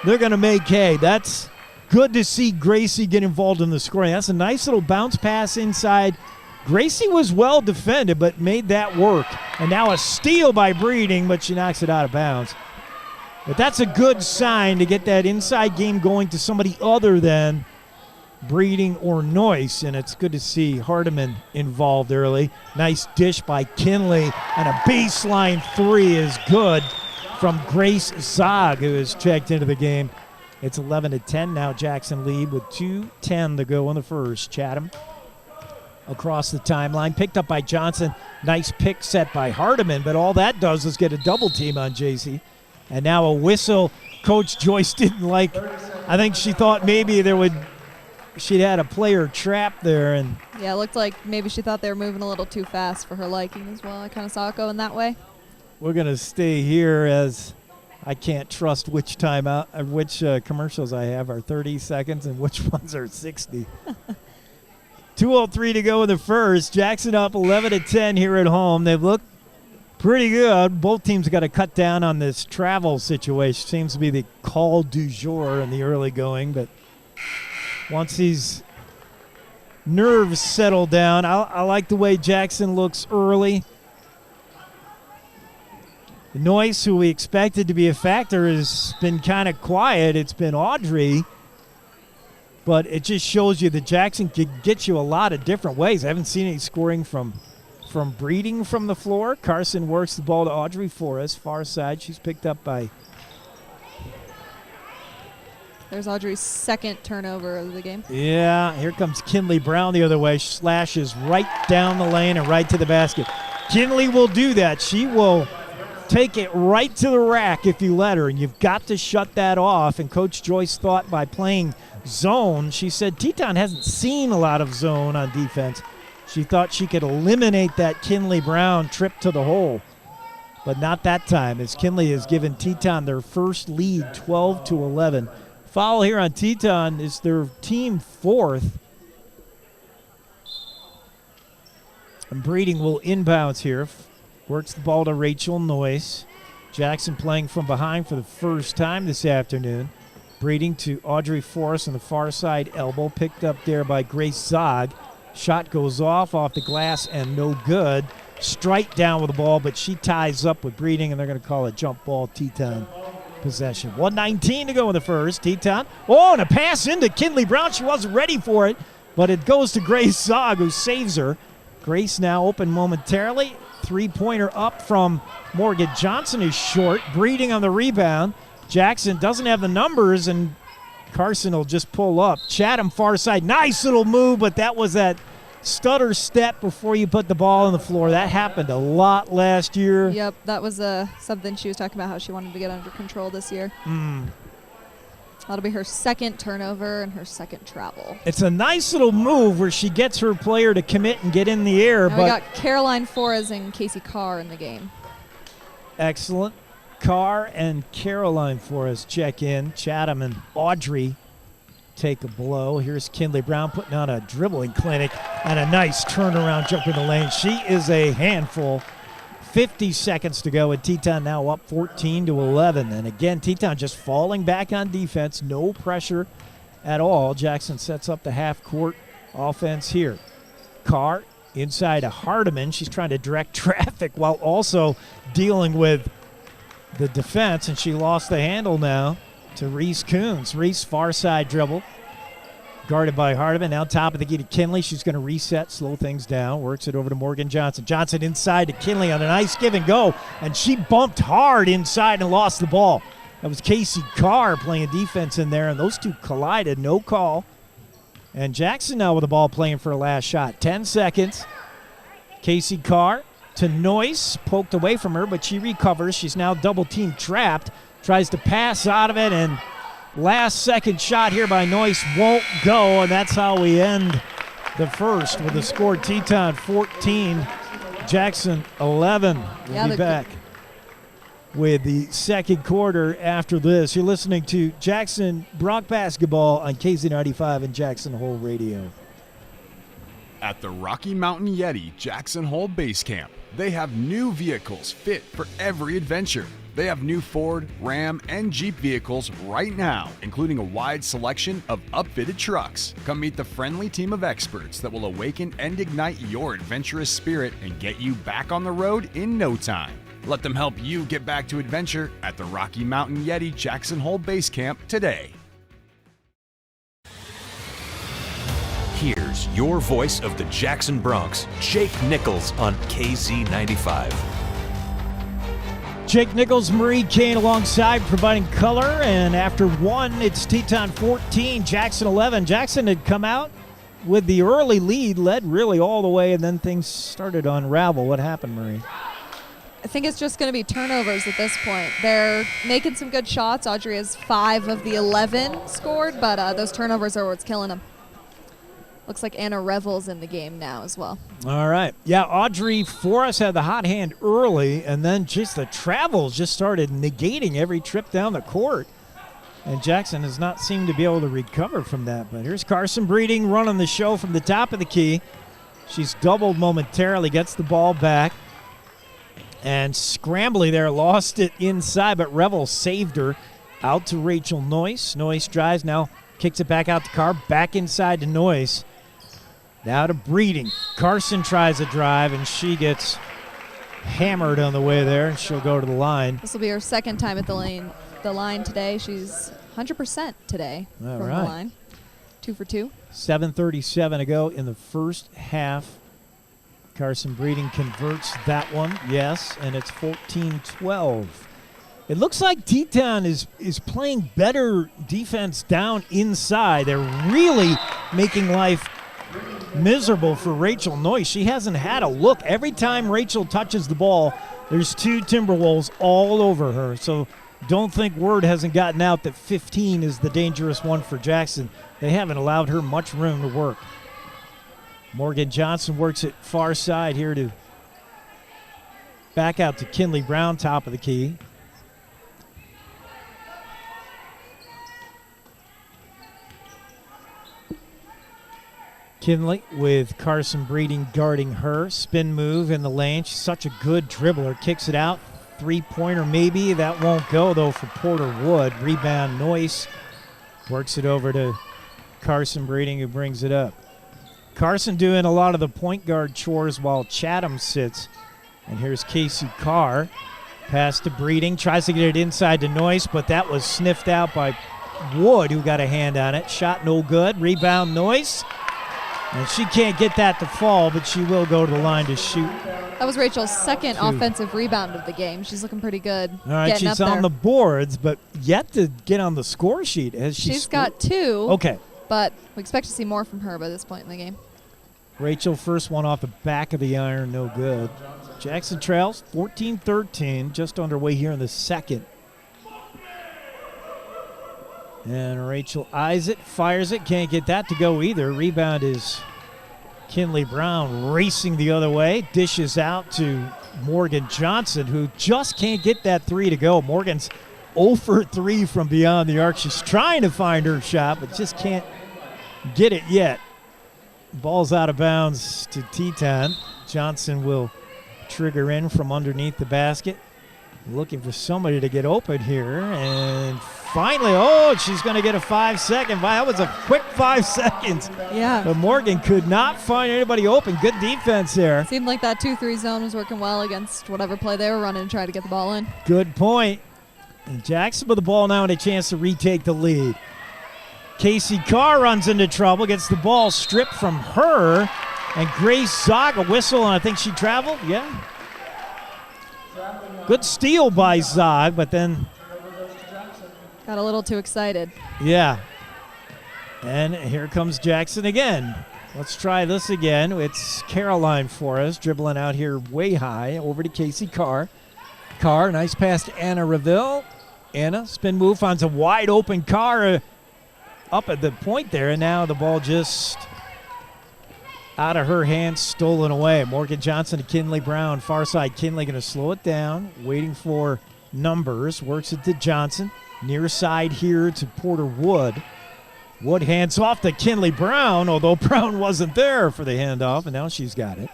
they're going to make hay. That's good to see Gracie get involved in the scoring. That's a nice little bounce pass inside. Gracie was well defended, but made that work. And now a steal by Breeding, but she knocks it out of bounds. But that's a good sign to get that inside game going to somebody other than Breeding or Noyce, and it's good to see Hardiman involved early. Nice dish by Kinley, and a baseline three is good from Grace Zog, who is checked into the game. It's 11-10 now. Jackson lead with 2:10 to go in the first. Chatham across the timeline, picked up by Johnson. Nice pick set by Hardiman, but all that does is get a double team on JC. And now a whistle. Coach Joyce didn't like. I think she thought maybe she'd had a player trapped there. And yeah, it looked like maybe she thought they were moving a little too fast for her liking as well. I kind of saw it going that way. We're going to stay here as I can't trust which commercials I have are 30 seconds and which ones are 60. 2:03 to go in the first. Jackson up 11-10 here at home. They've looked pretty good. Both teams got to cut down on this travel situation. Seems to be the call du jour in the early going, but once these nerves settle down, I like the way Jackson looks early. Noyce, who we expected to be a factor, has been kind of quiet. It's been Audrey, but it just shows you that Jackson could get you a lot of different ways. I haven't seen any scoring from Breeding from the floor. Carson works the ball to Audrey for us, far side. She's picked up by... There's Audrey's second turnover of the game. Yeah, here comes Kinley Brown the other way. Slashes right down the lane and right to the basket. Kinley will do that. She will take it right to the rack if you let her, and you've got to shut that off. And Coach Joyce thought by playing zone, she said Teton hasn't seen a lot of zone on defense. She thought she could eliminate that Kinley Brown trip to the hole, but not that time, as Kinley has given Teton their first lead, 12-11. Foul here on Teton is their team fourth. And Breeding will inbounds here. Works the ball to Rachel Noyce. Jackson playing from behind for the first time this afternoon. Breeding to Audrey Forrest on the far side elbow. Picked up there by Grace Zog. Shot goes off the glass and no good. Strike down with the ball, but she ties up with Breeding, and they're going to call it jump ball Teton possession. 1:19 to go in the first. Teton. Oh, and a pass into Kinley Brown. She wasn't ready for it, but it goes to Grace Zog, who saves her. Grace now open momentarily. Three-pointer up from Morgan Johnson is short. Breeding on the rebound. Jackson doesn't have the numbers, and Carson will just pull up. Chatham far side. Nice little move, but that was that stutter step before you put the ball on the floor. That happened a lot last year. Yep, that was something she was talking about, how she wanted to get under control this year. That'll be her second turnover and her second travel. It's a nice little move where she gets her player to commit and get in the air. Now we got Caroline Forres and Casey Carr in the game. Excellent. Carr and Caroline Forres check in. Chatham and Audrey take a blow. Here's Kinley Brown putting on a dribbling clinic and a nice turnaround jump in the lane. She is a handful. 50 seconds to go, and Teton now up 14-11. And again, Teton just falling back on defense. No pressure at all. Jackson sets up the half-court offense here. Carr inside to Hardiman. She's trying to direct traffic while also dealing with the defense, and she lost the handle now to Reese Coons. Reese far side dribble, guarded by Hardiman. Now top of the key to Kinley. She's going to reset, slow things down. Works it over to Morgan Johnson. Johnson inside to Kinley on a nice give and go, and she bumped hard inside and lost the ball. That was Casey Carr playing defense in there, and those two collided. No call. And Jackson now with the ball playing for a last shot. 10 seconds. Casey Carr to Noyce, poked away from her, but she recovers. She's now double-team trapped. Tries to pass out of it, and last second shot here by Noyce won't go, and that's how we end the first with the score Teton 14, Jackson 11. We'll be back with the second quarter after this. You're listening to Jackson Bronc Basketball on KZ95 and Jackson Hole Radio. At the Rocky Mountain Yeti Jackson Hole Base Camp, they have new vehicles fit for every adventure. They have new Ford, Ram, and Jeep vehicles right now, including a wide selection of upfitted trucks. Come meet the friendly team of experts that will awaken and ignite your adventurous spirit and get you back on the road in no time. Let them help you get back to adventure at the Rocky Mountain Yeti Jackson Hole Base Camp today. Here's your voice of the Jackson Bronx, Jake Nichols on KZ95. Jake Nichols, Marie Kane alongside, providing color. And after one, it's Teton 14, Jackson 11. Jackson had come out with the early lead, led really all the way, and then things started to unravel. What happened, Marie? I think it's just going to be turnovers at this point. They're making some good shots. Audrey has 5 of the 11 scored, but those turnovers are what's killing them. Looks like Anna Revel's in the game now as well. All right. Yeah, Audrey Forrest had the hot hand early, and then just the travels just started negating every trip down the court. And Jackson has not seemed to be able to recover from that. But here's Carson Breeding running the show from the top of the key. She's doubled momentarily, gets the ball back. And Scrambly there lost it inside, but Revel saved her. Out to Rachel Noyce. Noyce drives now, kicks it back out to Carr, back inside to Noyce. Now to Breeding. Carson tries a drive, and she gets hammered on the way there, and she'll go to the line. This will be her second time at the line today. She's 100% today from the line. 2 for 2. 7:37 to go in the first half. Carson Breeding converts that one, yes, and it's 14-12. It looks like Teton is playing better defense down inside. They're really making life miserable for Rachel Noyce. She hasn't had a look. Every time Rachel touches the ball, there's 2 Timberwolves all over her. So don't think word hasn't gotten out that 15 is the dangerous one for Jackson. They haven't allowed her much room to work. Morgan Johnson works it far side here to back out to Kinley Brown, top of the key. Kinley with Carson Breeding guarding her. Spin move in the lane. She's such a good dribbler. Kicks it out. 3-pointer maybe. That won't go, though, for Porter Wood. Rebound Noyce. Works it over to Carson Breeding, who brings it up. Carson doing a lot of the point guard chores while Chatham sits. And here's Casey Carr. Pass to Breeding. Tries to get it inside to Noyce, but that was sniffed out by Wood, who got a hand on it. Shot no good. Rebound Noyce. And she can't get that to fall, but she will go to the line to shoot. That was Rachel's second offensive rebound of the game. She's looking pretty good. All right, she's on the boards, but yet to get on the score sheet. She's got 2. Okay. But we expect to see more from her by this point in the game. Rachel, first one off the back of the iron, no good. Jackson trails 14-13, just underway here in the second. And Rachel eyes it, fires it, can't get that to go either. Rebound is Kinley Brown racing the other way. Dishes out to Morgan Johnson, who just can't get that 3 to go. Morgan's 0 for 3 from beyond the arc. She's trying to find her shot, but just can't get it yet. Ball's out of bounds to Teton. Johnson will trigger in from underneath the basket. Looking for somebody to get open here. And finally, she's going to get a 5-second. That was a quick 5 seconds. Yeah. But Morgan could not find anybody open. Good defense there. Seemed like that 2-3 zone was working well against whatever play they were running to try to get the ball in. Good point. And Jackson with the ball now and a chance to retake the lead. Casey Carr runs into trouble, gets the ball stripped from her. And Grace Zog, a whistle, and I think she traveled. Yeah. Good steal by Zog, but then got a little too excited. Yeah. And here comes Jackson again. Let's try this again. It's Caroline Forrest dribbling out here way high over to Casey Carr. Carr, nice pass to Anna Reville. Anna, spin move, finds a wide open Carr up at the point there, and now the ball just out of her hands, stolen away. Morgan Johnson to Kinley Brown. Far side, Kinley going to slow it down, waiting for numbers. Works it to Johnson. Near side here to Porter Wood. Wood hands off to Kinley Brown, although Brown wasn't there for the handoff, and now she's got it.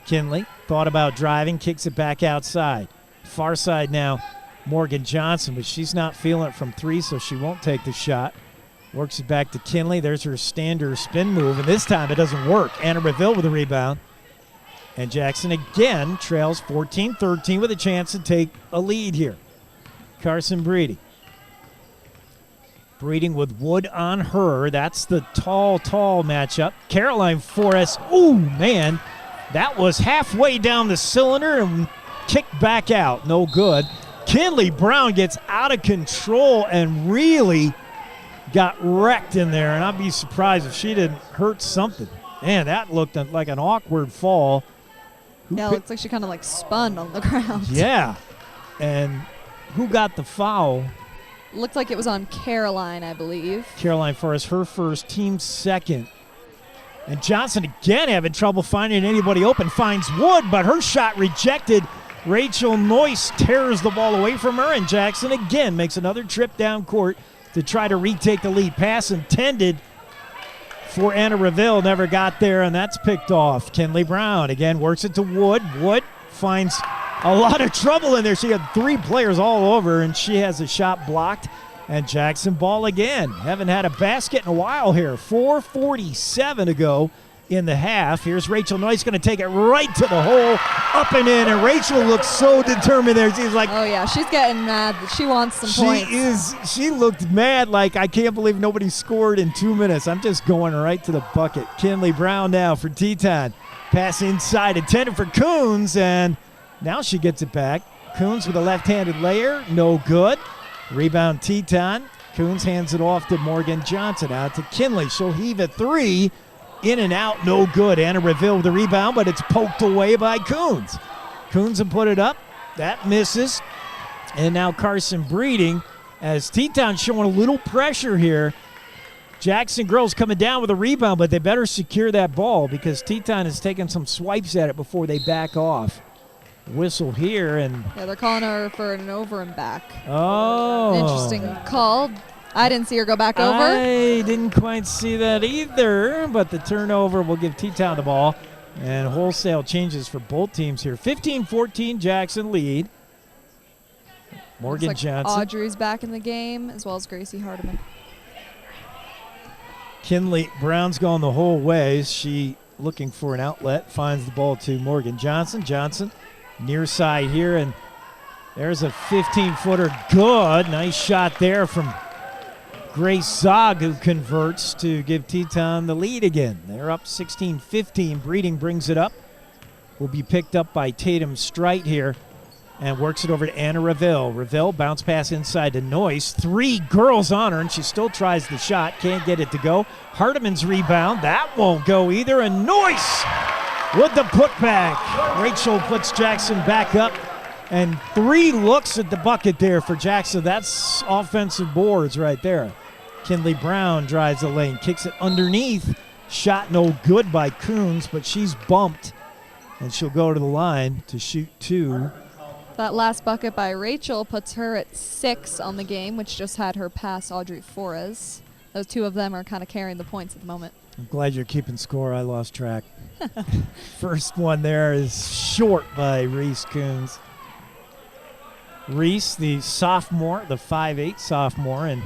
Kinley thought about driving, kicks it back outside. Far side now, Morgan Johnson, but she's not feeling it from three, so she won't take the shot. Works it back to Kinley. There's her standard spin move, and this time it doesn't work. Anna Reville with a rebound. And Jackson again trails 14-13 with a chance to take a lead here. Carson Breeding. Breeding with Wood on her. That's the tall matchup. Caroline Forrest. Ooh, man. That was halfway down the cylinder and kicked back out. No good. Kinley Brown gets out of control and really got wrecked in there. And I'd be surprised if she didn't hurt something. Man, that looked like an awkward fall. Yeah, it looks like she kind of like spun on the ground. Yeah. And who got the foul? Looked like it was on Caroline, I believe. Caroline Forrest, her first, team second. And Johnson again having trouble finding anybody open. Finds Wood, but her shot rejected. Rachel Noyce tears the ball away from her, and Jackson again makes another trip down court to try to retake the lead. Pass intended for Anna Reville, never got there, and that's picked off. Kinley Brown again works it to Wood. Wood finds a lot of trouble in there. She had three players all over, and she has a shot blocked. And Jackson ball again. Haven't had a basket in a while here. 4:47 to go in the half. Here's Rachel Noyce going to take it right to the hole, up and in. And Rachel looks so determined there. She's like, oh yeah, she's getting mad. She wants some points. She looked mad, like, I can't believe nobody scored in 2 minutes. I'm just going right to the bucket. Kinley Brown now for Teton. Pass inside, intended for Coons, and now she gets it back. Coons with a left-handed layer, no good. Rebound Teton. Coons hands it off to Morgan Johnson. Out to Kinley. She'll heave a three. In and out, no good. Anna Reville with the rebound, but it's poked away by Coons. Coons will put it up. That misses. And now Carson Breeding, as Teton showing a little pressure here. Jackson girls coming down with a rebound, but they better secure that ball because Teton is taking some swipes at it before they back off. Whistle here, and yeah, they're calling her for an over and back. Oh, interesting call. I didn't see her go back over. I didn't quite see that either, but the turnover will give Teton the ball, and wholesale changes for both teams here. 15-14 Jackson lead. Morgan Johnson. Audrey's back in the game, as well as Gracie Hardiman. Kinley Brown's gone the whole way. She looking for an outlet, finds the ball to Morgan Johnson. Johnson near side here, and there's a 15-footer. Good. Nice shot there from Grace Zog, who converts to give Teton the lead again. They're up 16-15. Breeding brings it up. Will be picked up by Tatum Strite here and works it over to Anna Reville. Reville bounce pass inside to Noyce. Three girls on her, and she still tries the shot. Can't get it to go. Hardiman's rebound. That won't go either, and Noyce with the putback. Rachel puts Jackson back up, and three looks at the bucket there for Jackson. That's offensive boards right there. Kinley Brown drives the lane, kicks it underneath. Shot no good by Coons, but she's bumped, and she'll go to the line to shoot two. That last bucket by Rachel puts her at 6 on the game, which just had her pass Audrey Forres. Those two of them are kind of carrying the points at the moment. I'm glad you're keeping score. I lost track. First one there is short by Reese Coons. Reese, the sophomore, the 5'8" sophomore, and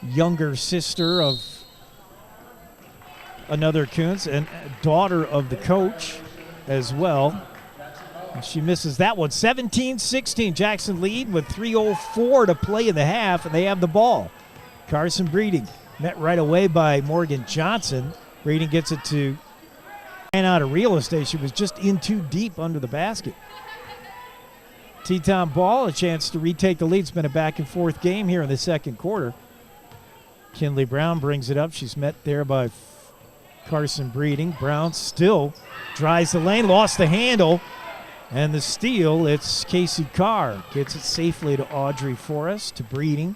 younger sister of another Coons and daughter of the coach as well. And she misses that one. 17-16. Jackson lead with 3:04 to play in the half, and they have the ball. Carson Breeding met right away by Morgan Johnson. Breeding gets it to, ran out of real estate. She was just in too deep under the basket. Teton ball, a chance to retake the lead. It's been a back-and-forth game here in the second quarter. Kinley Brown brings it up. She's met there by Carson Breeding. Brown still drives the lane, lost the handle. And the steal, it's Casey Carr. Gets it safely to Audrey Forrest, to Breeding.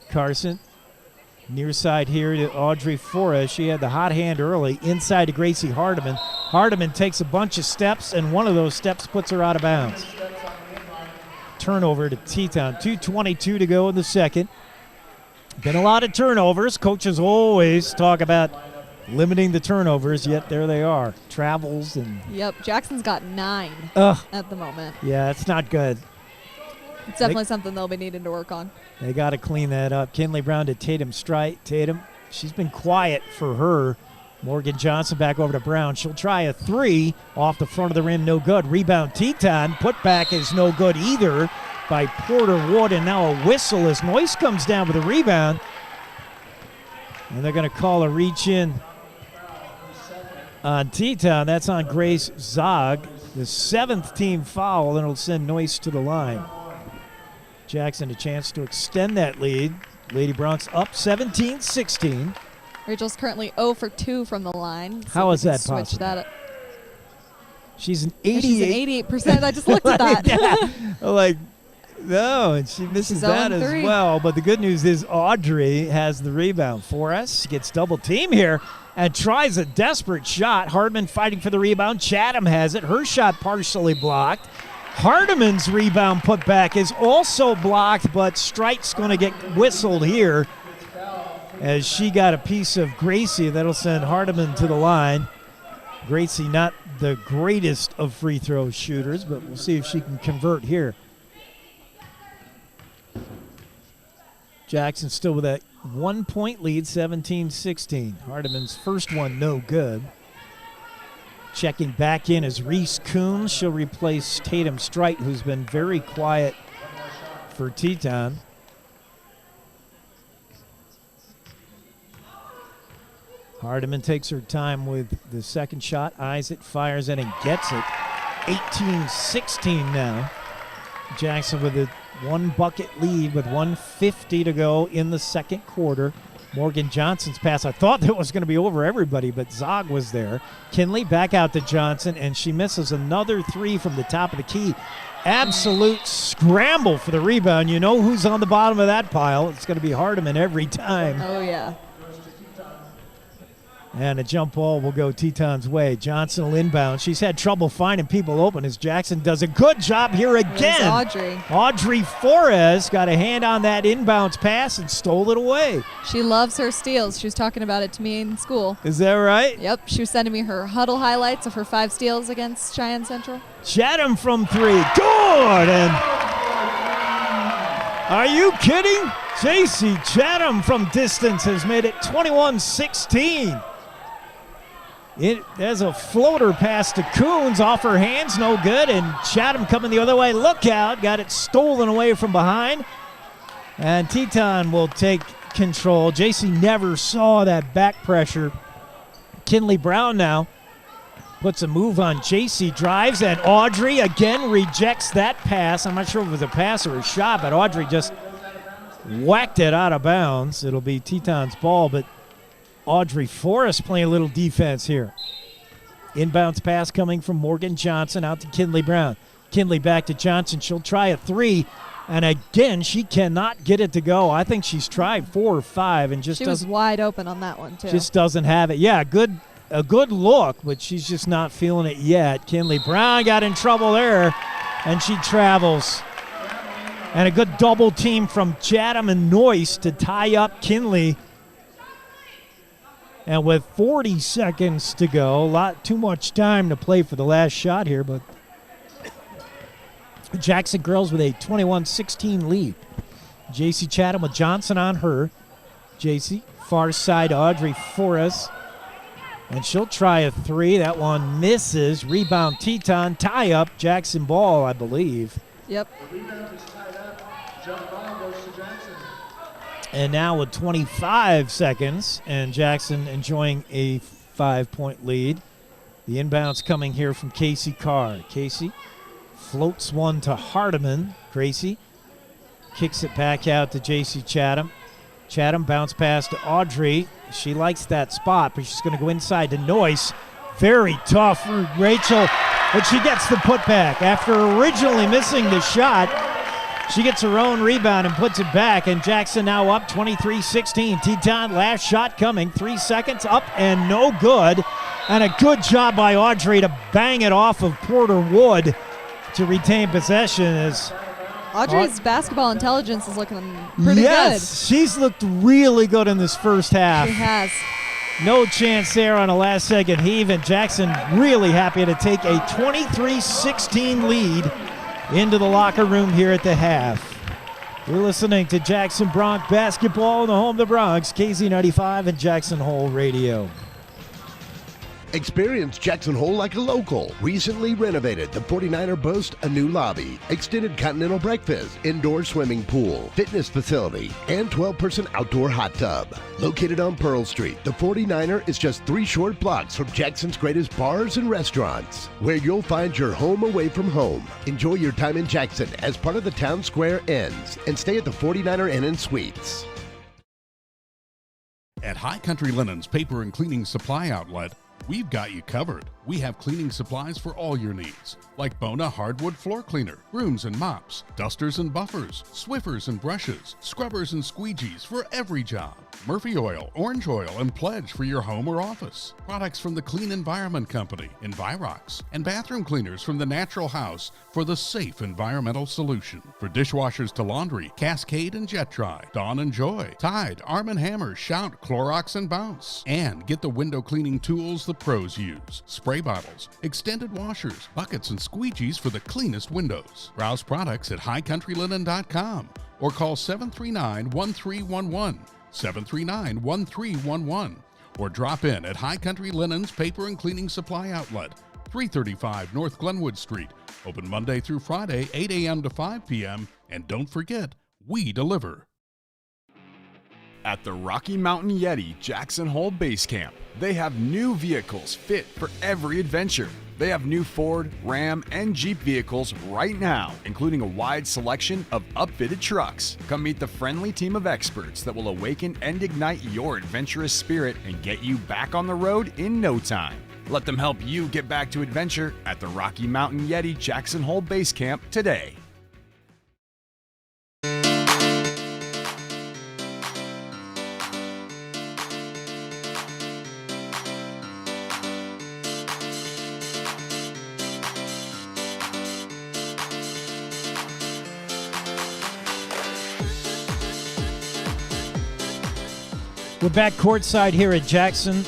Carson, near side here to Audrey Forrest. She had the hot hand early, inside to Gracie Hardiman. Hardiman takes a bunch of steps, and one of those steps puts her out of bounds. Turnover to Teton. 2:22 to go in the second. Been a lot of turnovers. Coaches always talk about limiting the turnovers, yet there they are. Travels and... Yep, Jackson's got 9 Ugh. at the moment. Yeah, it's not good. It's definitely something they'll be needing to work on. They got to clean that up. Kinley Brown to Tatum Strite. Tatum, she's been quiet for her. Morgan Johnson back over to Brown. She'll try a 3 off the front of the rim, no good. Rebound Teton. Putback is no good either by Porter Wood, and now a whistle as Noyce comes down with a rebound. And they're going to call a reach in on Teton. That's on Grace Zog. The 7th team foul, and it'll send Noyce to the line. Jackson a chance to extend that lead. Lady Bronx up 17-16. Rachel's currently 0 for 2 from the line. How is that switch possible? That up. She's an 88. She's an 88%. I just looked at that. Yeah. Like, no, and she misses that as 0-3. well. But the good news is Audrey has the rebound for us. She gets double team here and tries a desperate shot. Hardman fighting for the rebound. Chatham has it. Her shot partially blocked. Hardiman's rebound put back is also blocked, but Strite's going to get whistled here as she got a piece of Gracie. That'll send Hardiman to the line. Gracie not the greatest of free throw shooters, but we'll see if she can convert here. Jackson still with that 1-point lead, 17-16. Hardiman's first one no good. Checking back in is Reese Coons. She'll replace Tatum Strite, who's been very quiet for Teton. Hardiman takes her time with the second shot. Eyes it, fires it, and gets it. 18-16 now. Jackson with a 1-bucket lead with 1:50 to go in the second quarter. Morgan Johnson's pass. I thought that was going to be over everybody, but Zog was there. Kinley back out to Johnson, and she misses another 3 from the top of the key. Absolute scramble for the rebound. You know who's on the bottom of that pile. It's going to be Hardiman every time. Oh, yeah. And a jump ball will go Teton's way. Johnson will inbound. She's had trouble finding people open as Jackson does a good job here again. There's Audrey. Audrey Flores got a hand on that inbounds pass and stole it away. She loves her steals. She was talking about it to me in school. Is that right? Yep. She was sending me her huddle highlights of her 5 steals against Cheyenne Central. Chatham from 3. Good! And are you kidding? J.C. Chatham from distance has made it 21-16. There's a floater pass to Coons off her hands, no good, and Chatham coming the other way. Look out, got it stolen away from behind. And Teton will take control. JC never saw that back pressure. Kinley Brown now puts a move on JC, drives, and Audrey again rejects that pass. I'm not sure if it was a pass or a shot, but Audrey just whacked it out of bounds. It'll be Teton's ball, but Audrey Forrest playing a little defense here. Inbounds pass coming from Morgan Johnson out to Kinley Brown. Kinley back to Johnson. She'll try a 3, and again, she cannot get it to go. I think she's tried 4 or 5 and just She was wide open on that one, too. Just doesn't have it. Yeah, a good look, but she's just not feeling it yet. Kinley Brown got in trouble there, and she travels. And a good double team from Chatham and Noyce to tie up Kinley. And with 40 seconds to go, too much time to play for the last shot here, but Jackson Girls with a 21-16 lead. J.C. Chatham with Johnson on her. J.C. far side, Audrey Forrest. And she'll try a 3. That one misses. Rebound Teton. Tie up. Jackson ball, I believe. Yep. And now with 25 seconds, and Jackson enjoying a 5-point lead. The inbounds coming here from Casey Carr. Casey floats one to Hardiman. Gracie kicks it back out to J.C. Chatham. Chatham bounce pass to Audrey. She likes that spot, but she's going to go inside to Noyce. Very tough for Rachel, but she gets the putback. After originally missing the shot, she gets her own rebound and puts it back, and Jackson now up 23-16. Teton, last shot coming. 3 seconds, up and no good. And a good job by Audrey to bang it off of Porter Wood to retain possession. As Audrey's basketball intelligence is looking pretty good. Yes, she's looked really good in this first half. She has. No chance there on a last-second heave, and Jackson really happy to take a 23-16 lead into the locker room here at the half. You're listening to Jackson Bronx basketball in the home of the Bronx, KZ95 and Jackson Hole Radio. Experience Jackson Hole like a local. Recently renovated, the 49er boasts a new lobby, extended continental breakfast, indoor swimming pool, fitness facility, and 12-person outdoor hot tub. Located on Pearl Street, the 49er is just 3 short blocks from Jackson's greatest bars and restaurants, where you'll find your home away from home. Enjoy your time in Jackson as part of the Town Square Inns, and stay at the 49er Inn and Suites. At High Country Linen's Paper and Cleaning Supply Outlet, we've got you covered. We have cleaning supplies for all your needs, like Bona hardwood floor cleaner, brooms and mops, dusters and buffers, Swiffers and brushes, scrubbers and squeegees for every job, Murphy oil, orange oil, and Pledge for your home or office, products from the Clean Environment Company, Envirox, and bathroom cleaners from the Natural House for the safe environmental solution. For dishwashers to laundry, Cascade and Jet Dry, Dawn and Joy, Tide, Arm & Hammer, Shout, Clorox, and Bounce. And get the window cleaning tools the pros use, spray bottles, extended washers, buckets, and squeegees for the cleanest windows. Browse products at highcountrylinen.com or call 739-1311, 739-1311, or drop in at High Country Linen's Paper and Cleaning Supply Outlet, 335 North Glenwood Street, open Monday through Friday, 8 a.m. to 5 p.m., and don't forget, we deliver. At the Rocky Mountain Yeti Jackson Hole Base Camp, they have new vehicles fit for every adventure. They have new Ford, Ram, and Jeep vehicles right now, including a wide selection of upfitted trucks. Come meet the friendly team of experts that will awaken and ignite your adventurous spirit and get you back on the road in no time. Let them help you get back to adventure at the Rocky Mountain Yeti Jackson Hole Base Camp today. We're back courtside here at Jackson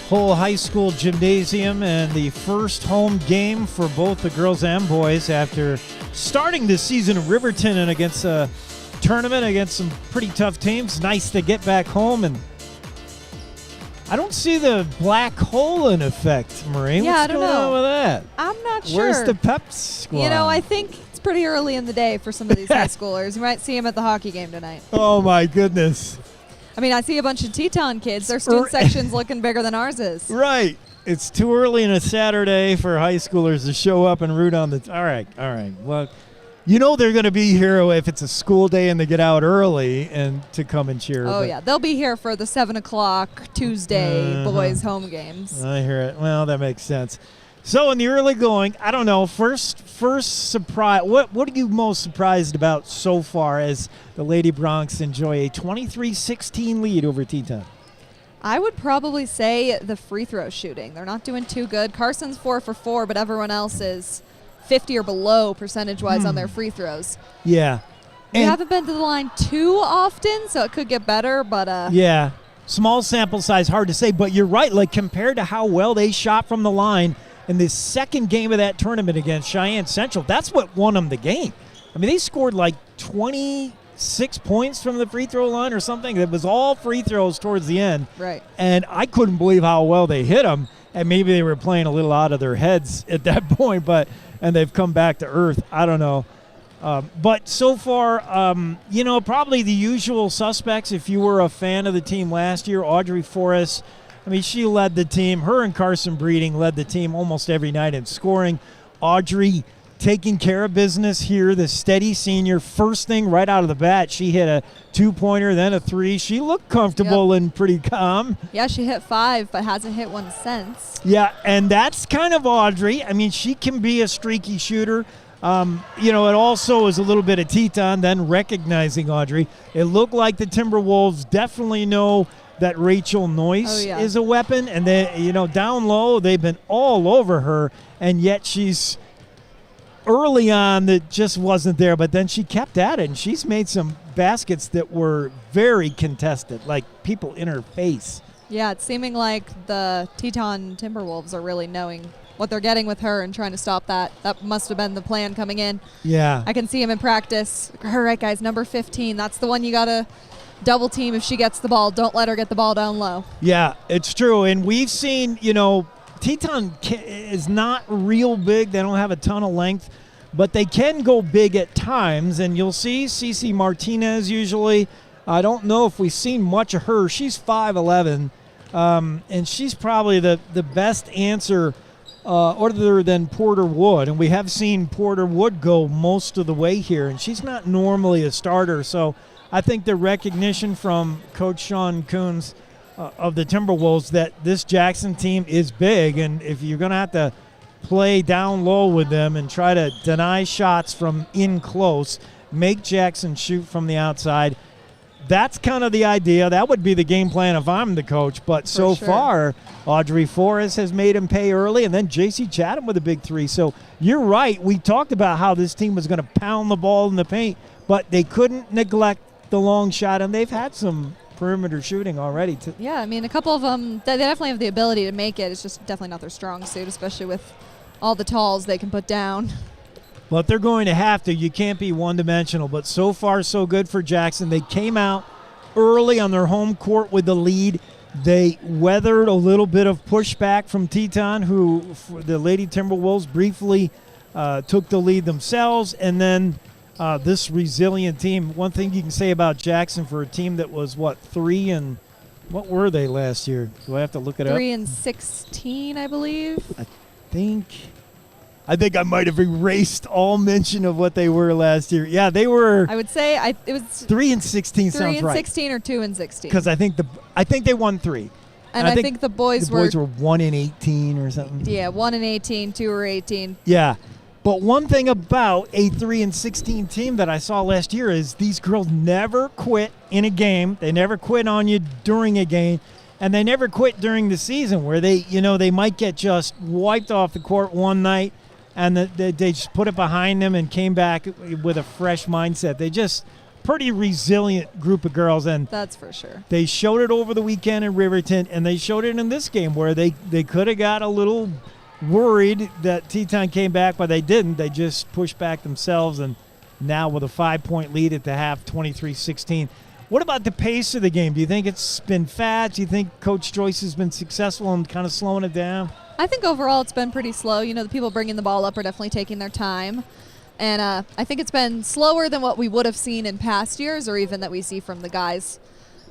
Hole High School Gymnasium, and the first home game for both the girls and boys after starting this season in Riverton and against a tournament against some pretty tough teams. Nice to get back home, and I don't see the black hole in effect, Marie. Yeah, What's I don't going know. on with that? I'm not sure. Where's the pep squad? You know, I think it's pretty early in the day for some of these high schoolers. You might see them at the hockey game tonight. Oh, my goodness. I mean, I see a bunch of Teton kids. Their student section's looking bigger than ours is. Right. It's too early on a Saturday for high schoolers to show up and root on the all right. Well, you know they're going to be here if it's a school day and they get out early and to come and cheer. Oh, yeah. They'll be here for the 7 o'clock Tuesday boys home games. I hear it. Well, that makes sense. So in the early going, I don't know, first surprise, what are you most surprised about so far as the Lady Bronx enjoy a 23-16 lead over Teton? I would probably say the free throw shooting. They're not doing too good. Carson's 4 for 4, but everyone else is 50 or below percentage-wise on their free throws. Yeah. We haven't been to the line too often, so it could get better, but yeah. Small sample size, hard to say, but you're right. Like, compared to how well they shot from the line in the second game of that tournament against Cheyenne Central, that's what won them the game. I mean, they scored like 26 points from the free throw line or something. It was all free throws towards the end. Right. And I couldn't believe how well they hit them. And maybe they were playing a little out of their heads at that point, and they've come back to earth. I don't know. But so far, probably the usual suspects. If you were a fan of the team last year, Audrey Forrest, I mean, she led the team. Her and Carson Breeding led the team almost every night in scoring. Audrey taking care of business here, the steady senior. First thing right out of the bat, she hit a 2-pointer, then a 3. She looked comfortable and pretty calm. Yeah, she hit 5, but hasn't hit one since. Yeah, and that's kind of Audrey. I mean, she can be a streaky shooter. It also is a little bit of Teton, then recognizing Audrey. It looked like the Timberwolves definitely know that Rachel Noyce is a weapon, and they, down low, they've been all over her, and yet she's early on that just wasn't there, but then she kept at it, and she's made some baskets that were very contested, like people in her face. Yeah, it's seeming like the Teton Timberwolves are really knowing what they're getting with her and trying to stop that. That must have been the plan coming in. Yeah. I can see him in practice. All right, guys, number 15. That's the one you got to double team if she gets the ball. Don't let her get the ball down low. Yeah, it's true. And we've seen, Teton is not real big. They don't have a ton of length, but they can go big at times. And you'll see Cece Martinez usually. I don't know if we've seen much of her. She's 5'11", and she's probably the best answer other than Porter Wood. And we have seen Porter Wood go most of the way here, and she's not normally a starter. So I think the recognition from Coach Sean Coons of the Timberwolves that this Jackson team is big, and if you're going to have to play down low with them and try to deny shots from in close, make Jackson shoot from the outside, that's kind of the idea. That would be the game plan if I'm the coach. But so far, Audrey Forrest has made him pay early, and then J.C. Chatham with a big three. So you're right. We talked about how this team was going to pound the ball in the paint, but they couldn't neglect the long shot, and they've had some perimeter shooting already. Yeah, I mean, a couple of them, they definitely have the ability to make it. It's just definitely not their strong suit, especially with all the talls they can put down. But they're going to have to. You can't be one-dimensional. But so far, so good for Jackson. They came out early on their home court with the lead. They weathered a little bit of pushback from Teton, who the Lady Timberwolves briefly took the lead themselves. And then this resilient team. One thing you can say about Jackson for a team that was, what were they last year? Do I have to look it up? 3-16, I believe. I think I might have erased all mention of what they were last year. Yeah, they were. I would say it was 3-16 sounds right. 3-16 or 2-16. Because I think they won 3. And I think the boys were 1-18 or something. Yeah, 1-18, 2-18. Yeah, but one thing about a 3-16 team that I saw last year is these girls never quit in a game. They never quit on you during a game. And they never quit during the season where they might get just wiped off the court one night and they just put it behind them and came back with a fresh mindset. They just pretty resilient group of girls. And that's for sure. They showed it over the weekend in Riverton, and they showed it in this game where they could have got a little worried that Teton came back, but they didn't. They just pushed back themselves, and now with a 5-point lead at the half, 23-16. What about the pace of the game? Do you think it's been fast? Do you think Coach Joyce has been successful in kind of slowing it down? I think overall it's been pretty slow. The people bringing the ball up are definitely taking their time. And I think it's been slower than what we would have seen in past years or even that we see from the guys.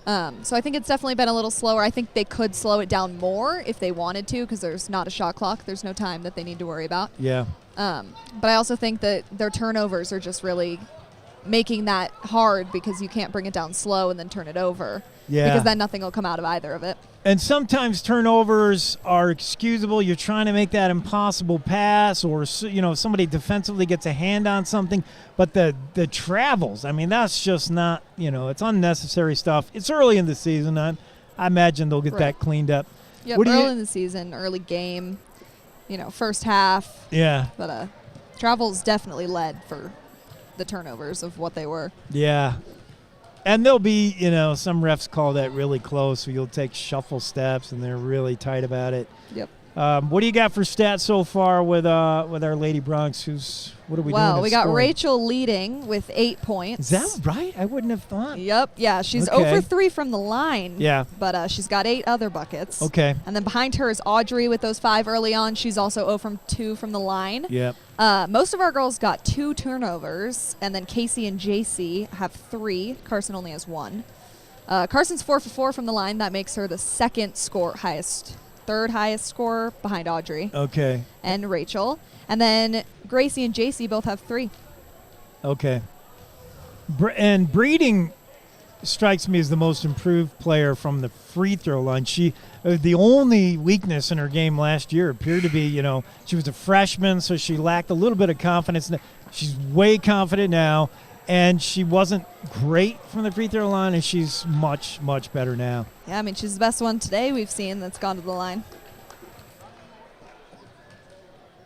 So I think it's definitely been a little slower. I think they could slow it down more if they wanted to because there's not a shot clock. There's no time that they need to worry about. Yeah. But I also think that their turnovers are just really making that hard because you can't bring it down slow and then turn it over. Yeah. Because then nothing will come out of either of it. And sometimes turnovers are excusable. You're trying to make that impossible pass or, somebody defensively gets a hand on something. But the travels, that's just not, it's unnecessary stuff. It's early in the season. I imagine they'll get that cleaned up. Yep, early in the season, early game, first half. Yeah. But travels definitely led for the turnovers of what they were. Yeah. And there'll be, some refs call that really close, so you'll take shuffle steps, and they're really tight about it. Yep. What do you got for stats so far with our Lady Bronx? What are we doing? Well, we got scoring? Rachel leading with 8 points. Is that right? I wouldn't have thought. Yep. Yeah, she's over 3 from the line. Yeah. But she's got 8 other buckets. Okay. And then behind her is Audrey with those 5 early on. She's also 0 from 2 from the line. Yep. Most of our girls got 2 turnovers, and then Casey and JC have 3. Carson only has 1. Carson's 4 for 4 from the line. That makes her the third highest scorer behind Audrey. Okay. And Rachel. And then Gracie and JC both have 3. Okay. And Breeding strikes me as the most improved player from the free throw line. She, the only weakness in her game last year appeared to be, she was a freshman, so she lacked a little bit of confidence. She's way confident now, and she wasn't great from the free throw line, and she's much, much better now. Yeah, she's the best one today we've seen that's gone to the line.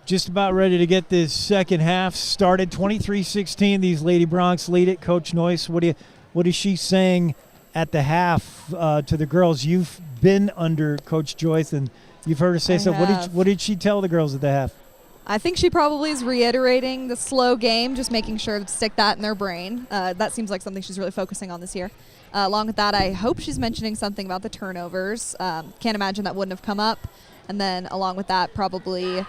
Just about ready to get this second half started. 23-16, these Lady Bronx lead it. Coach Noyce, what do What is she saying at the half to the girls? You've been under Coach Joyce, and you've heard her say so. What did she tell the girls at the half? I think she probably is reiterating the slow game, just making sure to stick that in their brain. That seems like something she's really focusing on this year. Along with that, I hope she's mentioning something about the turnovers. Can't imagine that wouldn't have come up. And then along with that, probably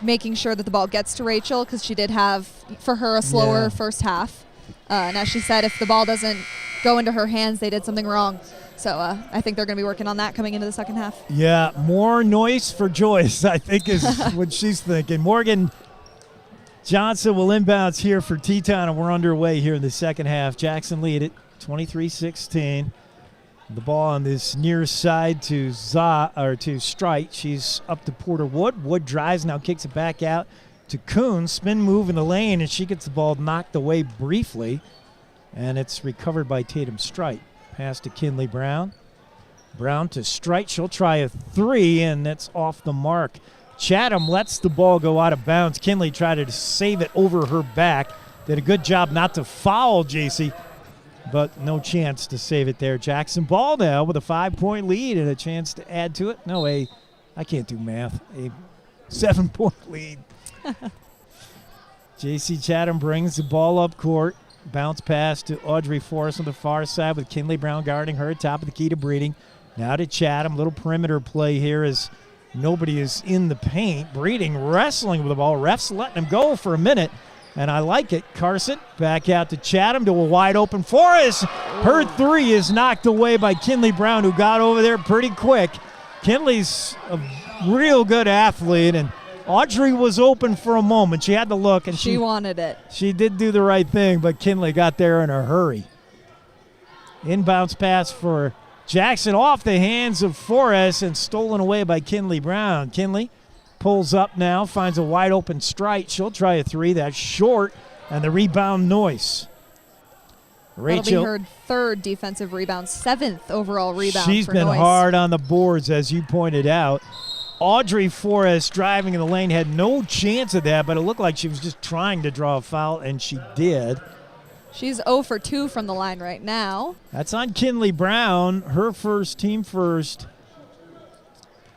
making sure that the ball gets to Rachel, because she did have, for her, a slower first half. And as she said, if the ball doesn't go into her hands, they did something wrong. So I think they're going to be working on that coming into the second half. Yeah, more Noyce for Joyce, I think is what she's thinking. Morgan Johnson will inbounds here for Teton, and we're underway here in the second half. Jackson lead it 23-16. The ball on this near side to Strite. She's up to Porter Wood. Wood drives, now kicks it back out to Coons. Spin move in the lane, and she gets the ball knocked away briefly, and it's recovered by Tatum Strite. Pass to Kinley Brown. Brown to Strite. She'll try a three, and that's off the mark. Chatham lets the ball go out of bounds. Kinley tried to save it over her back. Did a good job not to foul JC, but no chance to save it there. Jackson ball now with a 5-point lead and a chance to add to it. I can't do math. A 7-point lead. JC Chatham brings the ball up court. Bounce pass to Audrey Forrest on the far side with Kinley Brown guarding her. Top of the key to Breeding. Now to Chatham. Little perimeter play here as nobody is in the paint. Breeding wrestling with the ball. Refs letting him go for a minute, and I like it. Carson back out to Chatham to a wide open Forrest. Her three is knocked away by Kinley Brown, who got over there pretty quick. Kinley's a real good athlete, and Audrey was open for a moment. She had to look, and she wanted it. She did do the right thing, but Kinley got there in a hurry. Inbounds pass for Jackson off the hands of Forrest and stolen away by Kinley Brown. Kinley pulls up now, finds a wide open Strite. She'll try a three. That's short, and the rebound Noyce. That'll be her third defensive rebound, 7th overall rebound. She's been Noyce. hard on the boards, as you pointed out. Audrey Forrest driving in the lane had no chance of that, but it looked like she was just trying to draw a foul, and she did. She's 0 for 2 from the line right now. That's on Kinley Brown, her first, team first.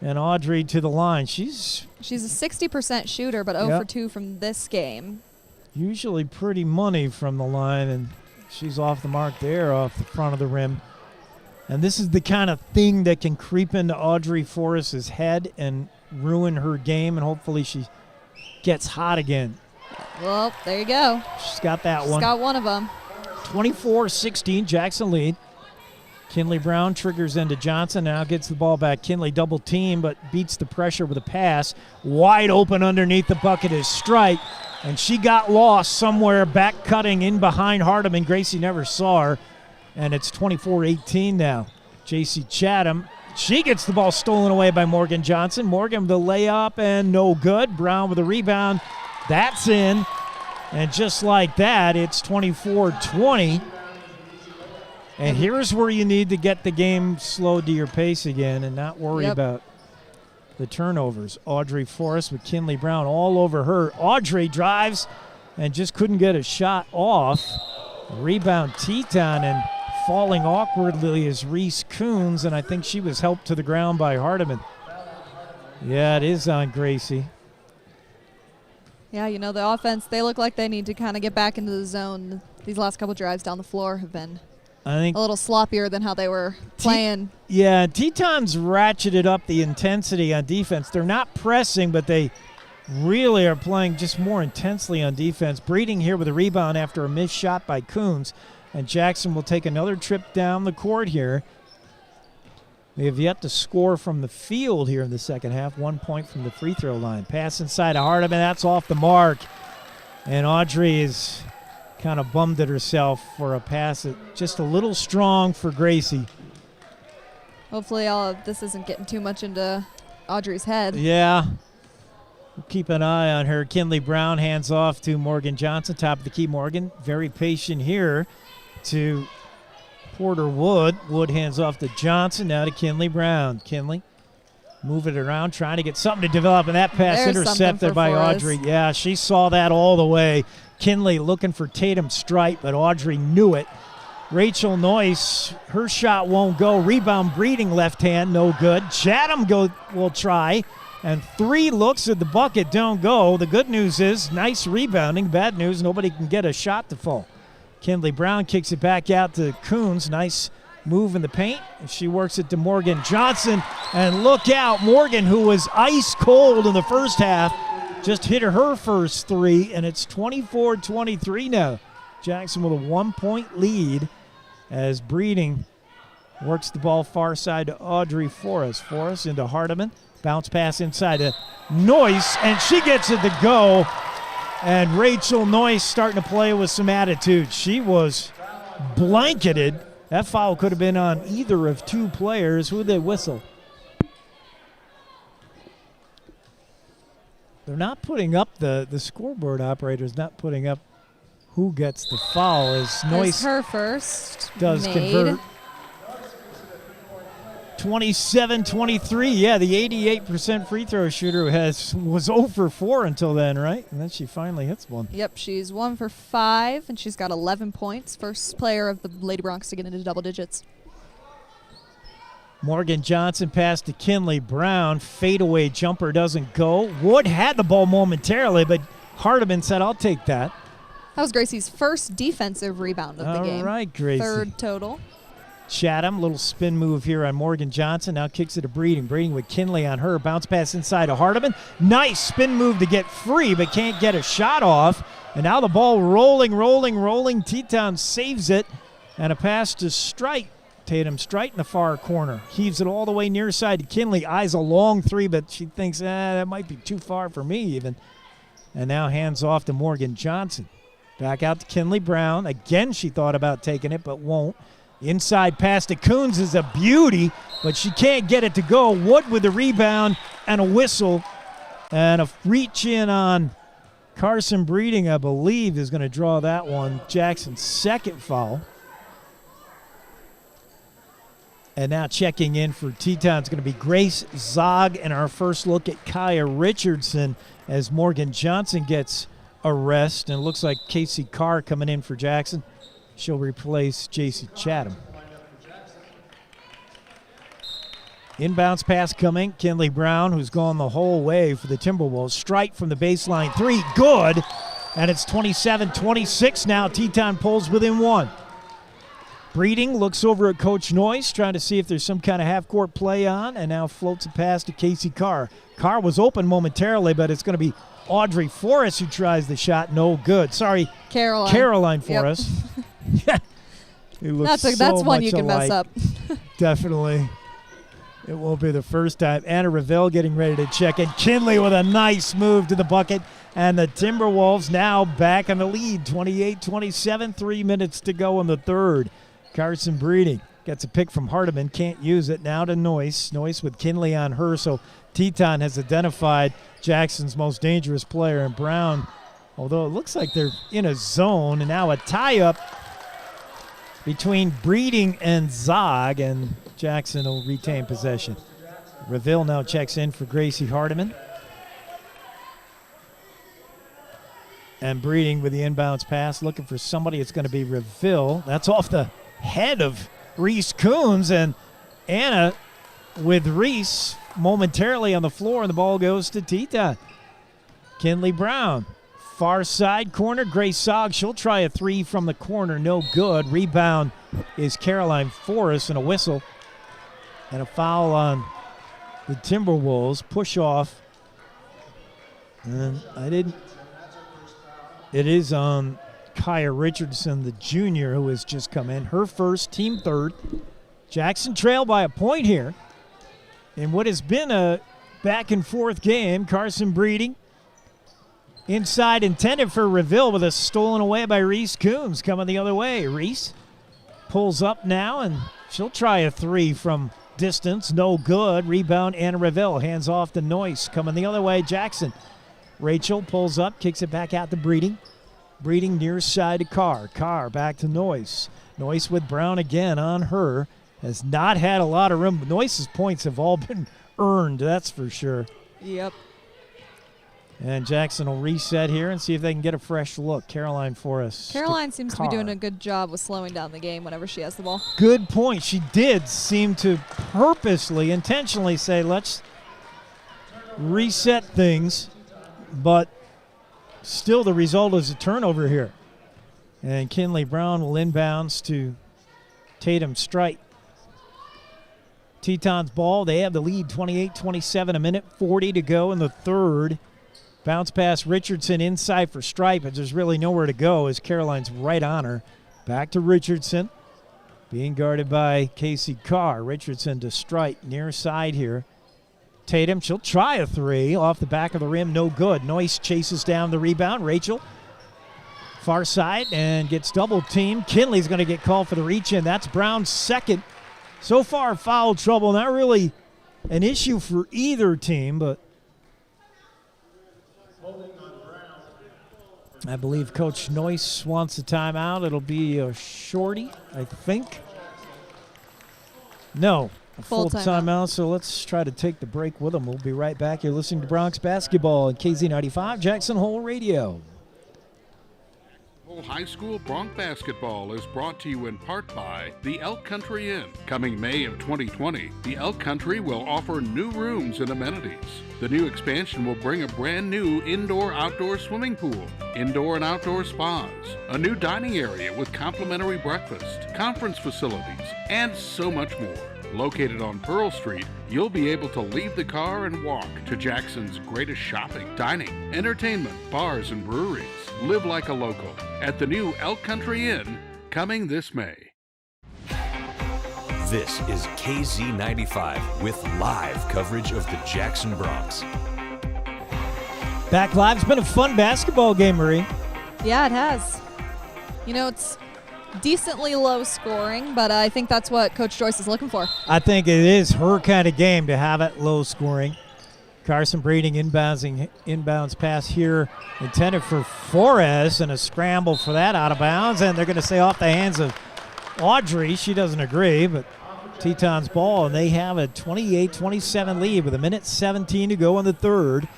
And Audrey to the line. She's a 60% shooter, but 0 for 2 from this game. Usually pretty money from the line, and she's off the mark there, off the front of the rim. And this is the kind of thing that can creep into Audrey Forrest's head and ruin her game, and hopefully she gets hot again. Well, there you go. She's got that one. She's got one of them. 24-16, Jackson lead. Kinley Brown triggers into Johnson, now gets the ball back. Kinley double team, but beats the pressure with a pass. Wide open underneath the bucket is Strite, and she got lost somewhere back cutting in behind Hardeman. Gracie never saw her. And it's 24-18 now. J.C. Chatham, she gets the ball stolen away by Morgan Johnson. Morgan with the layup and no good. Brown with a rebound. That's in. And just like that, it's 24-20. And here's where you need to get the game slowed to your pace again and not worry about the turnovers. Audrey Forrest with Kinley Brown all over her. Audrey drives and just couldn't get a shot off. Rebound Teton, and falling awkwardly is Reese Coons, and I think she was helped to the ground by Hardeman. Yeah, it is on Gracie. Yeah, the offense, they look like they need to kind of get back into the zone. These last couple drives down the floor have been a little sloppier than how they were playing. Teton's ratcheted up the intensity on defense. They're not pressing, but they really are playing just more intensely on defense. Breeding here with a rebound after a missed shot by Coons. And Jackson will take another trip down the court here. They have yet to score from the field here in the second half. 1 point from the free throw line. Pass inside to Hardeman. That's off the mark. And Audrey is kind of bummed at herself for a pass that just a little strong for Gracie. Hopefully all of this isn't getting too much into Audrey's head. Yeah. We'll keep an eye on her. Kinley Brown hands off to Morgan Johnson. Top of the key, Morgan. Very patient here to Porter Wood. Wood hands off to Johnson. Now to Kinley Brown. Kinley move it around, trying to get something to develop, and that pass intercepted by Audrey. Yeah, she saw that all the way. Kinley looking for Tatum Strite, but Audrey knew it Rachel Noyce, her shot won't go. Rebound Breeding, left hand, no good. Chatham will try, and 3 looks at the bucket don't go. The good news is nice rebounding. Bad news, nobody can get a shot to fall. Kinley Brown kicks it back out to Coons. Nice move in the paint. She works it to Morgan Johnson, and look out, Morgan, who was ice cold in the first half, just hit her first 3, and it's 24-23 now. Jackson with a 1-point lead as Breeding works the ball far side to Audrey Forrest. Forrest into Hardiman. Bounce pass inside to Noyce, and she gets it to go. And Rachel Noyce starting to play with some attitude. She was blanketed. That foul could have been on either of 2 players. Who did they whistle? They're not putting up the scoreboard operator's not putting up who gets the foul as Noyce her first does made. convert. 27-23. Yeah, the 88% free throw shooter was 0 for 4 until then, right? And then she finally hits one. Yep, she's 1 for 5, and she's got 11 points. First player of the Lady Bronx to get into double digits. Morgan Johnson pass to Kinley Brown. Fadeaway jumper doesn't go. Wood had the ball momentarily, but Hardiman said, I'll take that. That was Gracie's first defensive rebound of the game. All right, Gracie. 3rd total. Chatham, little spin move here on Morgan Johnson. Now kicks it to Breeding. Breeding with Kinley on her. Bounce pass inside to Hardiman. Nice spin move to get free, but can't get a shot off. And now the ball rolling. Teton saves it. And a pass to Strite. Tatum Strite in the far corner. Heaves it all the way near side to Kinley. Eyes a long 3, but she thinks, that might be too far for me even. And now hands off to Morgan Johnson. Back out to Kinley Brown. Again, she thought about taking it, but won't. Inside pass to Coons is a beauty, but she can't get it to go. Wood with the rebound and a whistle. And a reach in on Carson Breeding, I believe, is going to draw that one. Jackson's 2nd foul. And now checking in for Teton is going to be Grace Zog. And our first look at Kaya Richardson as Morgan Johnson gets a rest. And it looks like Casey Carr coming in for Jackson. She'll replace J.C. Chatham. Inbounds pass coming. Kinley Brown, who's gone the whole way for the Timberwolves. Strike from the baseline 3. Good. And it's 27-26 now. Teton pulls within 1. Breeding looks over at Coach Noyce, trying to see if there's some kind of half-court play on, and now floats a pass to Casey Carr. Carr was open momentarily, but it's going to be Audrey Forrest who tries the shot. No good. Sorry, Caroline Forrest. It looks that's one you can mess up. Definitely. It won't be the first time. Anna Ravel getting ready to check in. Kinley with a nice move to the bucket. And the Timberwolves now back in the lead. 28-27, 3 minutes to go in the 3rd. Carson Breeding gets a pick from Hardiman. Can't use it. Now to Noyce. Noyce with Kinley on her. So Teton has identified Jackson's most dangerous player in Brown. Although it looks like they're in a zone. And now a tie-up between Breeding and Zog. And Jackson will retain possession. Reville now checks in for Gracie Hardiman. And Breeding with the inbounds pass, looking for somebody. It's going to be Reville. That's off the head of Reese Coons. And Anna with Reese momentarily on the floor, and the ball goes to Teton. Kinley Brown, far side corner. Grace Zog, she'll try a 3 from the corner. No good. Rebound is Caroline Forrest, and a whistle. And a foul on the Timberwolves. Push off. And it is on Kaya Richardson, the junior, who has just come in. Her first, team 3rd. Jackson trail by a point here in what has been a back-and-forth game. Carson Breeding inside, intended for Reville, with a stolen away by Reese Coons coming the other way. Reese pulls up now, and she'll try a 3 from distance. No good. Rebound, Anna Reville. Hands off to Noyce. Coming the other way, Jackson. Rachel pulls up, kicks it back out to Breeding. Breeding near side to Carr. Carr back to Noyce. Noyce with Brown again on her. Has not had a lot of room. Noyce's points have all been earned, that's for sure. Yep. And Jackson will reset here and see if they can get a fresh look. Caroline Forrest. Caroline seems to be doing a good job with slowing down the game whenever she has the ball. Good point. She did seem to purposely, intentionally say, let's reset things, but still the result is a turnover here. And Kinley Brown will inbounds to Tatum Strite. Teton's ball. They have the lead, 28-27, a minute 40 to go in the third. Bounce pass Richardson inside for Strite, but there's really nowhere to go as Caroline's right on her. Back to Richardson, being guarded by Casey Carr. Richardson to Strite, near side here. Tatum, she'll try a three off the back of the rim, no good. Noyce chases down the rebound. Rachel, far side, and gets double teamed. Kinley's going to get called for the reach in. That's Brown's second. So far, foul trouble. Not really an issue for either team, but I believe Coach Noyce wants a timeout. It'll be a shorty, I think. No, a full timeout, so let's try to take the break with them. We'll be right back. You're listening to Bronx Basketball at KZ95, Jackson Hole Radio. High School Bronx Basketball is brought to you in part by the Elk Country Inn. Coming May of 2020, the Elk Country will offer new rooms and amenities. The new expansion will bring a brand new indoor-outdoor swimming pool, indoor and outdoor spas, a new dining area with complimentary breakfast, conference facilities, and so much more. Located on Pearl Street, you'll be able to leave the car and walk to Jackson's greatest shopping, dining, entertainment, bars, and breweries. Live like a local at the new Elk Country Inn, coming this May. This is KZ95 with live coverage of the Jackson Bronx. Back live. It's been a fun basketball game, Marie. Yeah, it has. You know, it's decently low scoring, but I think that's what Coach Joyce is looking for. I think it is her kind of game to have it low scoring. Carson Breeding inbounds pass here intended for Forrest, and a scramble for that out of bounds, and they're going to say off the hands of Audrey. She doesn't agree, but Teton's ball, and they have a 28-27 lead with a minute 17 to go in the third.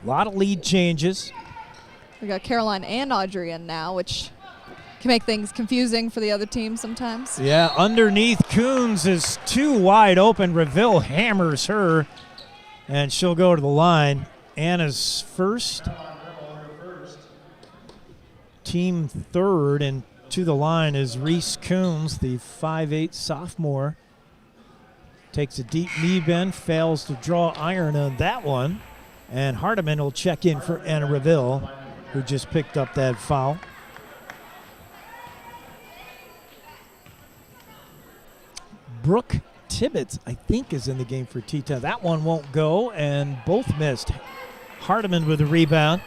A lot of lead changes. We got Caroline and Audrey in now, which can make things confusing for the other team sometimes. Yeah, underneath Coons is too wide open. Reville hammers her, and she'll go to the line. Anna's first, team third, and to the line is Reese Coons, the 5'8 sophomore. Takes a deep knee bend, fails to draw iron on that one. And Hardiman will check in for Anna Reville, who just picked up that foul. Brooke Tibbetts, I think, is in the game for Teton. That one won't go, and both missed. Hardiman with the rebound.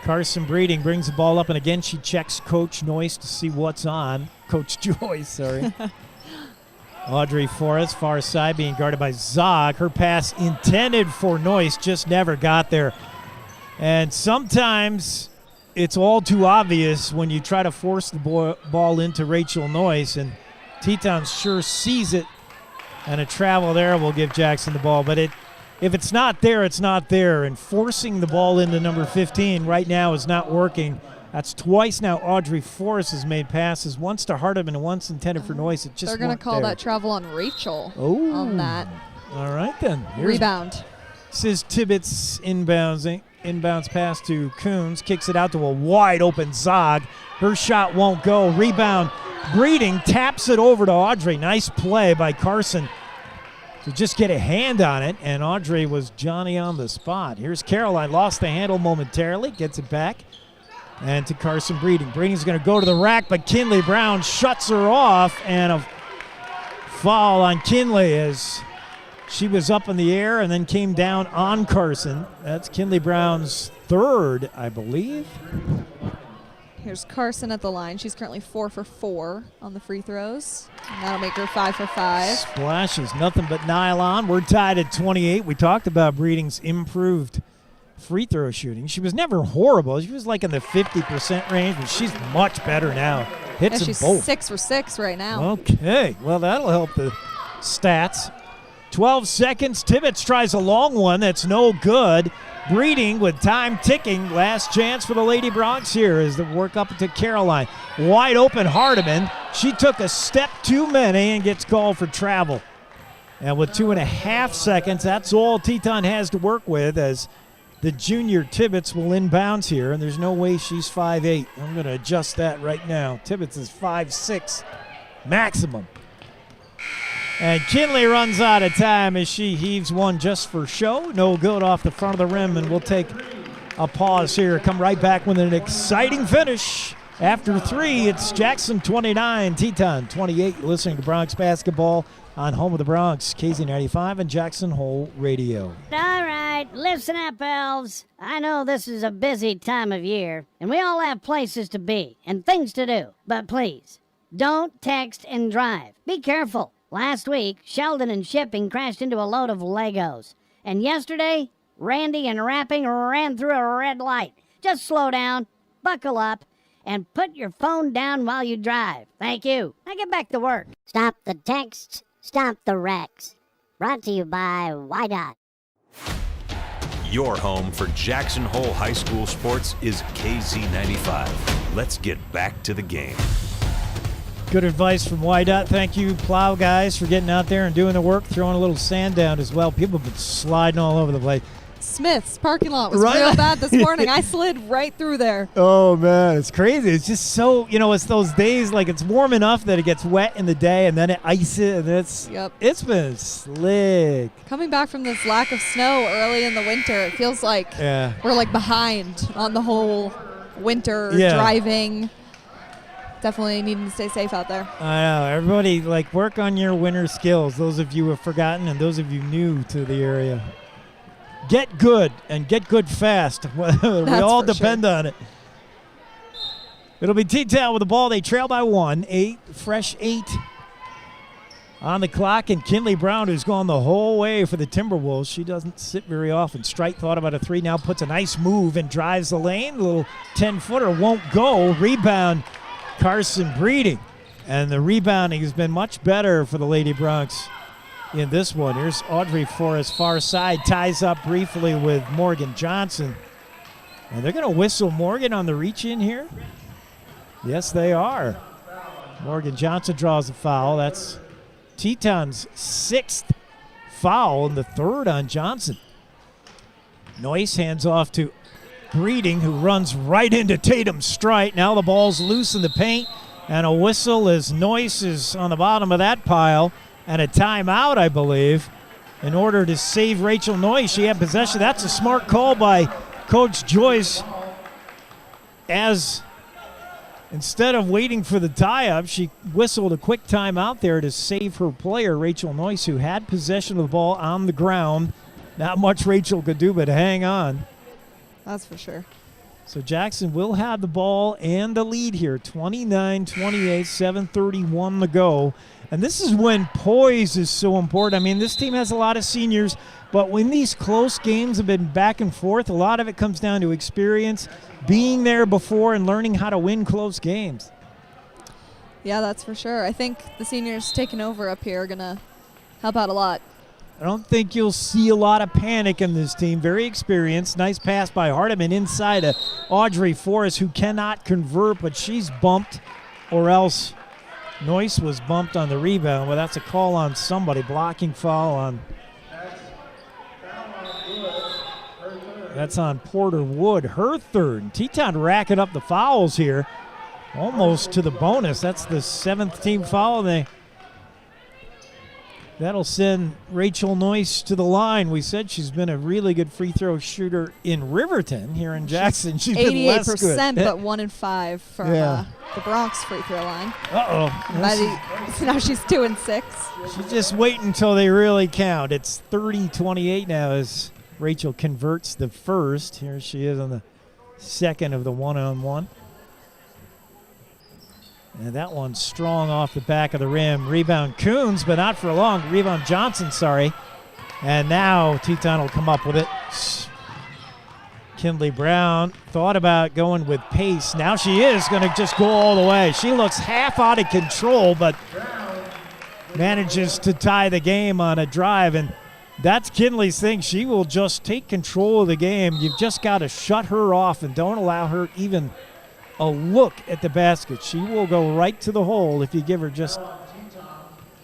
Carson Breeding brings the ball up, and again she checks Coach Noyce to see what's on. Coach Joyce, sorry. Audrey Forrest, far side, being guarded by Zog. Her pass intended for Noyce, just never got there. And sometimes it's all too obvious when you try to force the ball into Rachel Noyce, and Teton sure sees it, and a travel there will give Jackson the ball. But if it's not there, it's not there. And forcing the ball into number 15 right now is not working. That's twice now Audrey Forrest has made passes, once to Hardiman and once intended for Noyce. It just They're going to call that travel on Rachel on that. All right, then. Rebound. This is Tibbetts inbounds pass to Coons. Kicks it out to a wide-open Zog. Her shot won't go. Rebound. Breeding taps it over to Audrey. Nice play by Carson to just get a hand on it, and Audrey was Johnny on the spot. Here's Caroline. Lost the handle momentarily. Gets it back. And to Carson Breeding. Breeding's going to go to the rack, but Kinley Brown shuts her off, and a foul on Kinley as she was up in the air and then came down on Carson. That's Kinley Brown's third, I believe. Here's Carson at the line. She's currently 4 for 4 on the free throws, and that'll make her 5 for 5. Splashes, nothing but nylon. We're tied at 28. We talked about Breeding's improved free throw shooting. She was never horrible. She was like in the 50% range, but she's much better now. Hits them she's both. 6 for 6 right now. Okay, well, that'll help the stats. 12 seconds. Tibbetts tries a long one that's no good. Breeding with time ticking. Last chance for the Lady Bronx here as they work up to Caroline. Wide open Hardiman. She took a step too many and gets called for travel. And with 2.5 seconds, that's all Teton has to work with as the junior Tibbetts will inbounds here, and there's no way she's 5'8". I'm going to adjust that right now. Tibbetts is 5'6", maximum. And Kinley runs out of time as she heaves one just for show. No good off the front of the rim, and we'll take a pause here. Come right back with an exciting finish. After 3, it's Jackson 29, Teton 28. You're listening to Bronx Basketball on Home of the Bronx, KZ95 and Jackson Hole Radio. All right, listen up, elves. I know this is a busy time of year, and we all have places to be and things to do. But please, don't text and drive. Be careful. Last week, Sheldon and Shipping crashed into a load of Legos. And yesterday, Randy and Rapping ran through a red light. Just slow down, buckle up, and put your phone down while you drive. Thank you. Now get back to work. Stop the texts, stop the wrecks. Brought to you by YDOT. Your home for Jackson Hole High School sports is KZ95. Let's get back to the game. Good advice from YDOT. Thank you, plow guys, for getting out there and doing the work, throwing a little sand down as well. People have been sliding all over the place. Smith's parking lot was Right. real bad this morning. I slid right through there. Oh, man, it's crazy. It's just so, it's those days, like it's warm enough that it gets wet in the day and then it ices, and it's been slick. Coming back from this lack of snow early in the winter, it feels like we're like behind on the whole winter driving. Definitely needing to stay safe out there. I know. Everybody, work on your winter skills. Those of you who have forgotten and those of you new to the area. Get good and get good fast. We all depend on it. It'll be Teton with the ball. They trail by 1. 8 on the clock. And Kinley Brown, who's gone the whole way for the Timberwolves. She doesn't sit very often. Strite thought about a 3. Now puts a nice move and drives the lane. A little 10-footer won't go. Rebound, Carson Breeding. And the rebounding has been much better for the Lady Bronx in this one. Here's Audrey Forrest, far side, ties up briefly with Morgan Johnson. And they're going to whistle Morgan on the reach in here? Yes, they are. Morgan Johnson draws a foul. That's Teton's 6th foul and the 3rd on Johnson. Noyce hands off to Breeding, who runs right into Tatum's strike. Now the ball's loose in the paint, and a whistle as Noyce is on the bottom of that pile. And a timeout, I believe, in order to save Rachel Noyce. She had possession. That's a smart call by Coach Joyce, as instead of waiting for the tie-up, she whistled a quick timeout there to save her player, Rachel Noyce, who had possession of the ball on the ground. Not much Rachel could do but hang on. That's for sure. So Jackson will have the ball and the lead here, 29-28, 7:31 to go. And this is when poise is so important. I mean, this team has a lot of seniors, but when these close games have been back and forth, a lot of it comes down to experience, being there before and learning how to win close games. Yeah, that's for sure. I think the seniors taking over up here are going to help out a lot. I don't think you'll see a lot of panic in this team. Very experienced. Nice pass by Hardiman inside to Audrey Forrest, who cannot convert, but she's bumped, or else Noyce was bumped on the rebound. Well, that's a call on somebody. Blocking foul on. That's on Porter Wood, her 3rd. Teton racking up the fouls here, almost to the bonus. That's the 7th team foul. That'll send Rachel Noyce to the line. We said she's been a really good free throw shooter in Riverton. Here in Jackson, she's been less good. 88%, but 1 in 5 from the Bronx free throw line. Uh-oh. Now she's 2 and 6. She's just waiting until they really count. It's 30-28 now as Rachel converts the first. Here she is on the 2nd of the one-on-one. And that one's strong off the back of the rim. Rebound Coons, but not for long. Rebound Johnson, sorry. And now Teton will come up with it. Kinley Brown thought about going with pace. Now she is going to just go all the way. She looks half out of control, but manages to tie the game on a drive. And That's Kinley's thing. She will just take control of the game. You've just got to shut her off and don't allow her even a look at the basket. She will go right to the hole if you give her just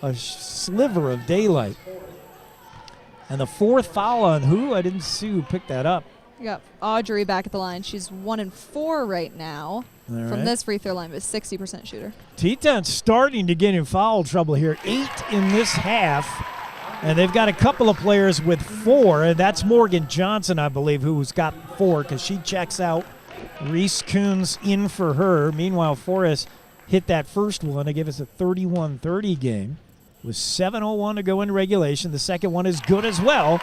a sliver of daylight. And the fourth foul on who? I didn't see who picked that up. You got Audrey back at the line. She's 1 and 4 right now from this free throw line, but 60% shooter. Teton's starting to get in foul trouble here. 8 in this half. And they've got a couple of players with 4, and that's Morgan Johnson, I believe, who's got 4 because she checks out. Reese Coons in for her. Meanwhile, Forrest hit that first one to give us a 31-30 game with 7:01 to go in regulation. The second one is good as well.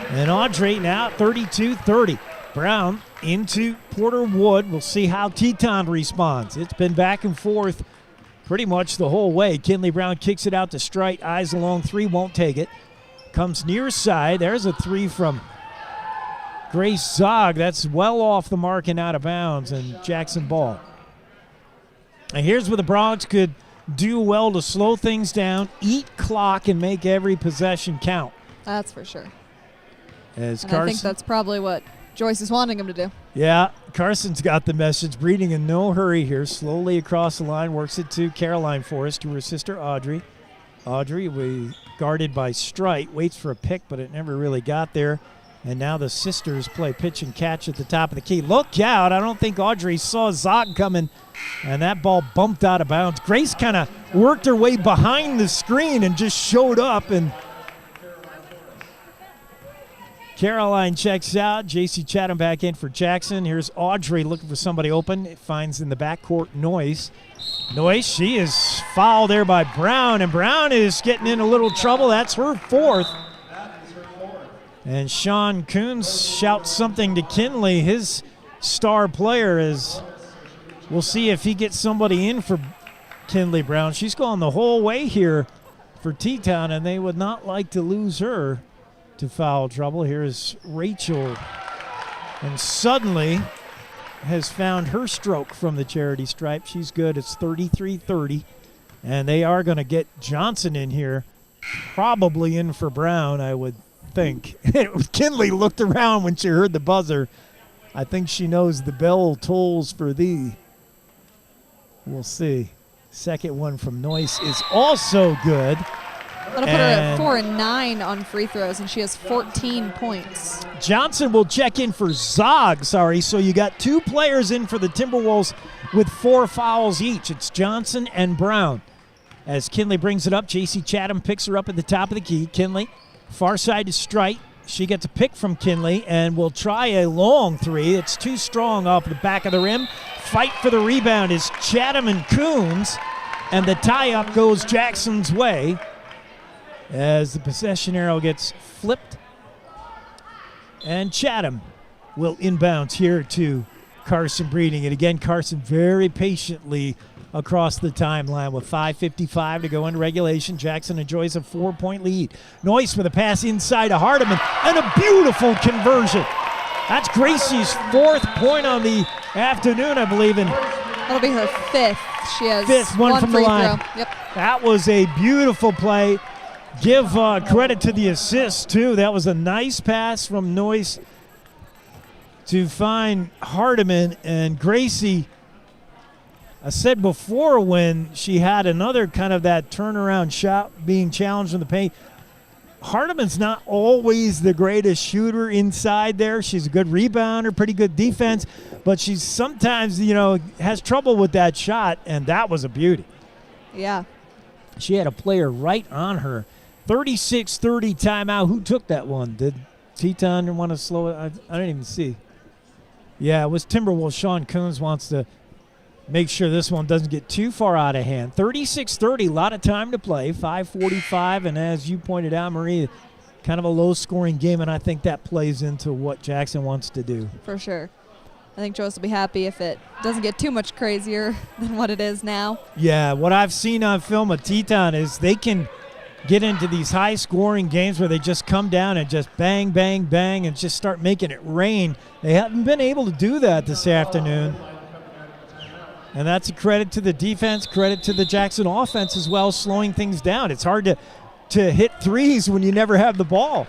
And Audrey now 32-30. Brown into Porter Wood. We'll see how Teton responds. It's been back and forth pretty much the whole way. Kinley Brown kicks it out to Strite. Eyes along 3, won't take it. Comes near side. There's a 3 from Grace Zog. That's well off the mark and out of bounds, and Jackson ball. And here's where the Bronx could do well to slow things down, eat clock, and make every possession count. That's for sure. As and I think that's probably what Joyce is wanting him to do. Yeah, Carson's got the message. Breeding in no hurry here. Slowly across the line, works it to Caroline Forrest, to her sister Audrey. Audrey, guarded by Strite, waits for a pick, but it never really got there. And now the sisters play pitch and catch at the top of the key. Look out. I don't think Audrey saw Zog coming, and that ball bumped out of bounds. Grace kind of worked her way behind the screen and just showed up, and Caroline checks out. J.C. Chatham back in for Jackson. Here's Audrey looking for somebody open. It finds in the backcourt Noyce. Noyce, she is fouled there by Brown, and Brown is getting in a little trouble. That's her 4th. And Sean Coons shouts something to Kinley, his star player, is we'll see if he gets somebody in for Kinley Brown. She's gone the whole way here for Teton, and they would not like to lose her to foul trouble. Here's Rachel, and suddenly has found her stroke from the charity stripe. She's good. It's 33-30, and they are going to get Johnson in here, probably in for Brown, I would think. Kinley looked around when she heard the buzzer. I think she knows the bell tolls for thee. We'll see. Second one from Noyce is also good. That'll put her at 4 and 9 on free throws, and she has 14 points. Johnson will check in for Zog, so you got 2 players in for the Timberwolves with 4 fouls each. It's Johnson and Brown. As Kinley brings it up, J.C. Chatham picks her up at the top of the key. Kinley, far side to Strite. She gets a pick from Kinley and will try a long 3. It's too strong off the back of the rim. Fight for the rebound is Chatham and Coons, and the tie-up goes Jackson's way as the possession arrow gets flipped. And Chatham will inbounds here to Carson Breeding. And again, Carson very patiently across the timeline with 5:55 to go into regulation. Jackson enjoys a 4-point lead. Noyce with a pass inside to Hardiman, and a beautiful conversion. That's Gracie's 4th point on the afternoon, I believe. And that'll be her 5th. She has 5th one from the line. Yep. That was a beautiful play. Give credit to the assist, too. That was a nice pass from Noyce to find Hardiman. And Gracie, I said before when she had another kind of that turnaround shot being challenged in the paint, Hardiman's not always the greatest shooter inside there. She's a good rebounder, pretty good defense, but she's sometimes, has trouble with that shot, and that was a beauty. Yeah. She had a player right on her. 36-30 timeout. Who took that one? Did Teton want to slow it? I didn't even see. Yeah, it was Timberwolves. Sean Coons wants to make sure this one doesn't get too far out of hand. 36-30, a lot of time to play. 5:45, and as you pointed out, Marie, kind of a low-scoring game, and I think that plays into what Jackson wants to do. For sure. I think Joyce will be happy if it doesn't get too much crazier than what it is now. Yeah, what I've seen on film of Teton is they can get into these high-scoring games where they just come down and just bang, bang, bang, and just start making it rain. They haven't been able to do that this afternoon. And that's a credit to the defense, credit to the Jackson offense as well, slowing things down. It's hard to hit threes when you never have the ball.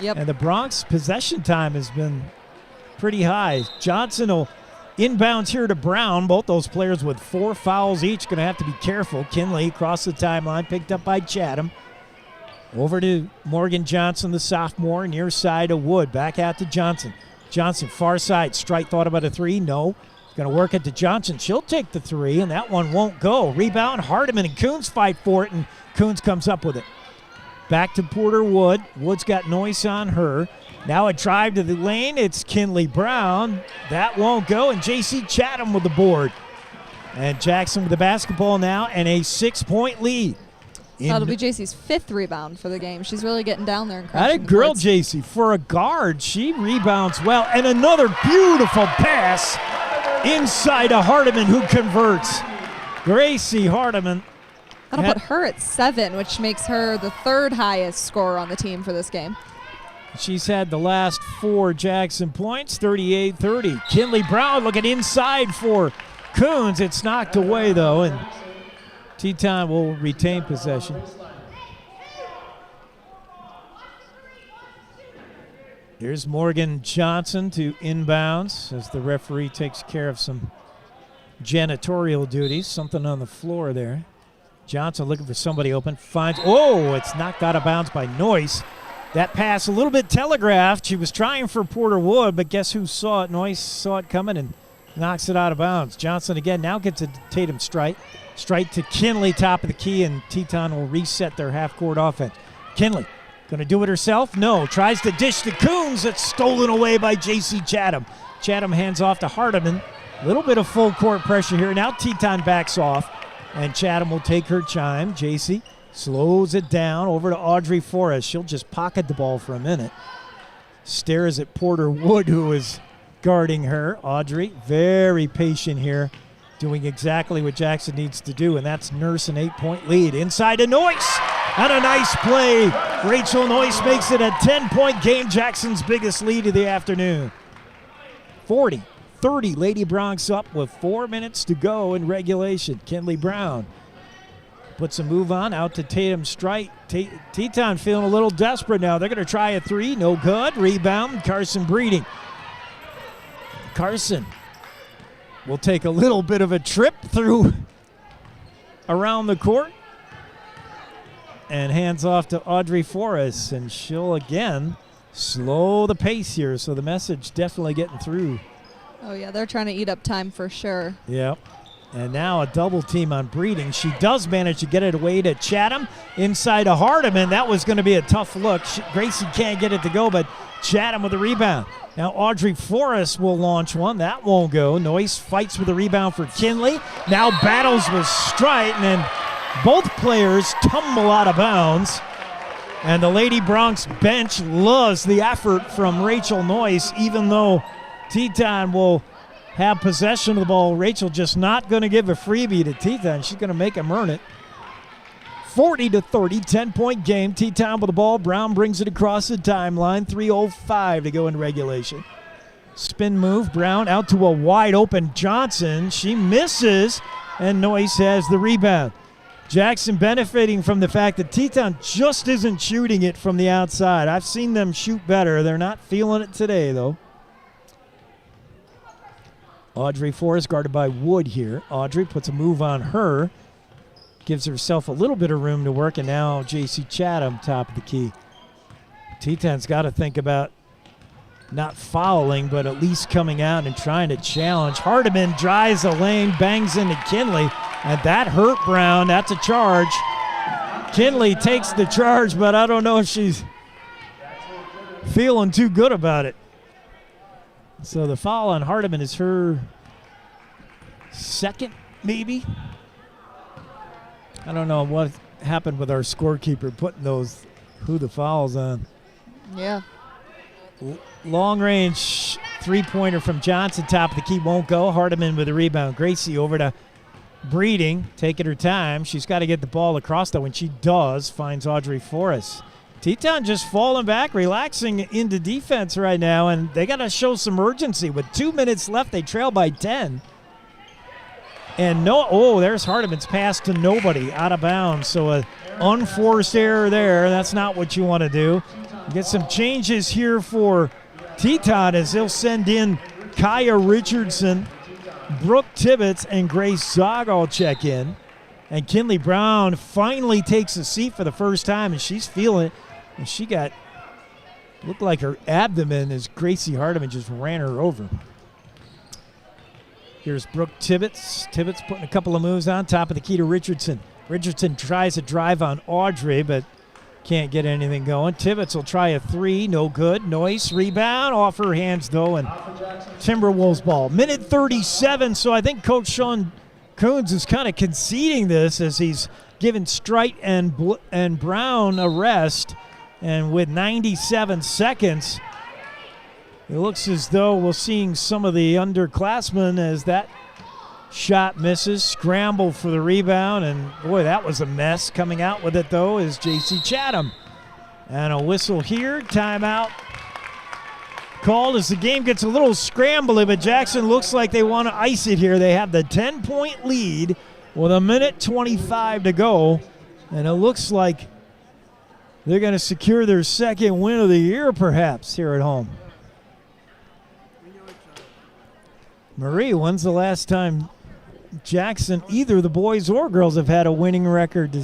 Yep. And the Bronx possession time has been pretty high. Johnson will inbounds here to Brown. Both those players with 4 fouls each. Going to have to be careful. Kinley across the timeline, picked up by Chatham. Over to Morgan Johnson, the sophomore, near side of Wood. Back out to Johnson. Johnson, far side. Strite thought about a 3. No. Going to work it to Johnson. She'll take the 3, and that one won't go. Rebound, Hardiman and Coons fight for it, and Coons comes up with it. Back to Porter Wood. Wood's got Noyce on her. Now a drive to the lane. It's Kinley Brown. That won't go, and J.C. Chatham with the board. And Jackson with the basketball now, and a 6-point lead. That'll be JC's 5th rebound for the game. She's really getting down there and That crashing a girl, boards. JC. For a guard, she rebounds well. And another beautiful pass inside of Hardiman, who converts. Gracie Hardiman. That'll put her at 7, which makes her the 3rd highest scorer on the team for this game. She's had the last 4 Jackson points, 38-30. Kinley Brown looking inside for Coons. It's knocked away, though, and Teton will retain possession. Here's Morgan Johnson to inbounds as the referee takes care of some janitorial duties. Something on the floor there. Johnson looking for somebody open. Finds, it's knocked out of bounds by Noyce. That pass a little bit telegraphed. She was trying for Porter Wood, but guess who saw it? Noyce saw it coming and knocks it out of bounds. Johnson again now gets a Tatum strike. Strike to Kinley, top of the key, and Teton will reset their half-court offense. Kinley going to do it herself? No. Tries to dish to Coons. It's stolen away by J.C. Chatham. Chatham hands off to Hardiman. A little bit of full-court pressure here. Now Teton backs off, and Chatham will take her chime. J.C. slows it down over to Audrey Forrest. She'll just pocket the ball for a minute. Stares at Porter Wood, who is guarding her. Audrey, very patient here, doing exactly what Jackson needs to do, and that's nurse an 8-point lead. Inside to Noyce, and a nice play. Rachel Noyce makes it a 10-point game, Jackson's biggest lead of the afternoon. 40-30, Lady Bronx up with 4 minutes to go in regulation. Kinley Brown puts a move on out to Tatum Strite. Teton feeling a little desperate now. They're going to try a 3, no good. Rebound, Carson Breeding. Carson will take a little bit of a trip through around the court and hands off to Audrey Forrest, and she'll again slow the pace here, so the message definitely getting through. Oh, yeah, they're trying to eat up time for sure. Yep. And now a double team on Breeding. She does manage to get it away to Chatham inside to Hardiman. That was going to be a tough look. Gracie can't get it to go, but Chatham with the rebound. Now Audrey Forrest will launch one. That won't go. Noyce fights with the rebound for Kinley. Now battles with Strite, and then both players tumble out of bounds. And the Lady Bronx bench loves the effort from Rachel Noyce, even though Teton will have possession of the ball. Rachel just not going to give a freebie to Teton. She's going to make him earn it. 40-30, 10-point game. Teton with the ball. Brown brings it across the timeline. 3:05 to go in regulation. Spin move. Brown out to a wide open Johnson. She misses, and Noyce has the rebound. Jackson benefiting from the fact that Teton just isn't shooting it from the outside. I've seen them shoot better. They're not feeling it today, though. Audrey Forrest guarded by Wood here. Audrey puts a move on her. Gives herself a little bit of room to work, and now J.C. Chatham top of the key. Teton's got to think about not fouling, but at least coming out and trying to challenge. Hardiman drives the lane, bangs into Kinley, and that hurt Brown. That's a charge. Kinley takes the charge, but I don't know if she's feeling too good about it. So the foul on Hardiman is her second, maybe? I don't know what happened with our scorekeeper putting those who the fouls on. Yeah. Long range three-pointer from Johnson, top of the key, won't go. Hardiman with a rebound. Gracie over to Breeding, taking her time. She's got to get the ball across, though. When she does, finds Audrey Forrest. Teton just falling back, relaxing into defense right now, and they got to show some urgency. With 2 minutes left, they trail by 10. And there's Hardiman's pass to nobody, out of bounds. So an unforced error there. That's not what you want to do. Get some changes here for Teton as they'll send in Kaya Richardson, Brooke Tibbetts, and Grace Zog check in. And Kinley Brown finally takes a seat for the first time, and she's feeling it. And she looked like her abdomen as Gracie Hardiman just ran her over. Here's Brooke Tibbetts. Tibbetts putting a couple of moves on top of the key to Richardson. Richardson tries a drive on Audrey, but can't get anything going. Tibbetts will try a three, no good. Noyce rebound, off her hands though, and Timberwolves ball. Minute 37, so I think Coach Sean Coons is kind of conceding this as he's given Strite and Brown a rest. And with 97 seconds, it looks as though we're seeing some of the underclassmen as that shot misses. Scramble for the rebound, and boy, that was a mess. Coming out with it, though, is J.C. Chatham. And a whistle here. Timeout called as the game gets a little scrambly, but Jackson looks like they want to ice it here. They have the 10-point lead with a minute 25 to go, and it looks like they're going to secure their second win of the year, perhaps, here at home. Marie, when's the last time Jackson, either the boys or girls, have had a winning record?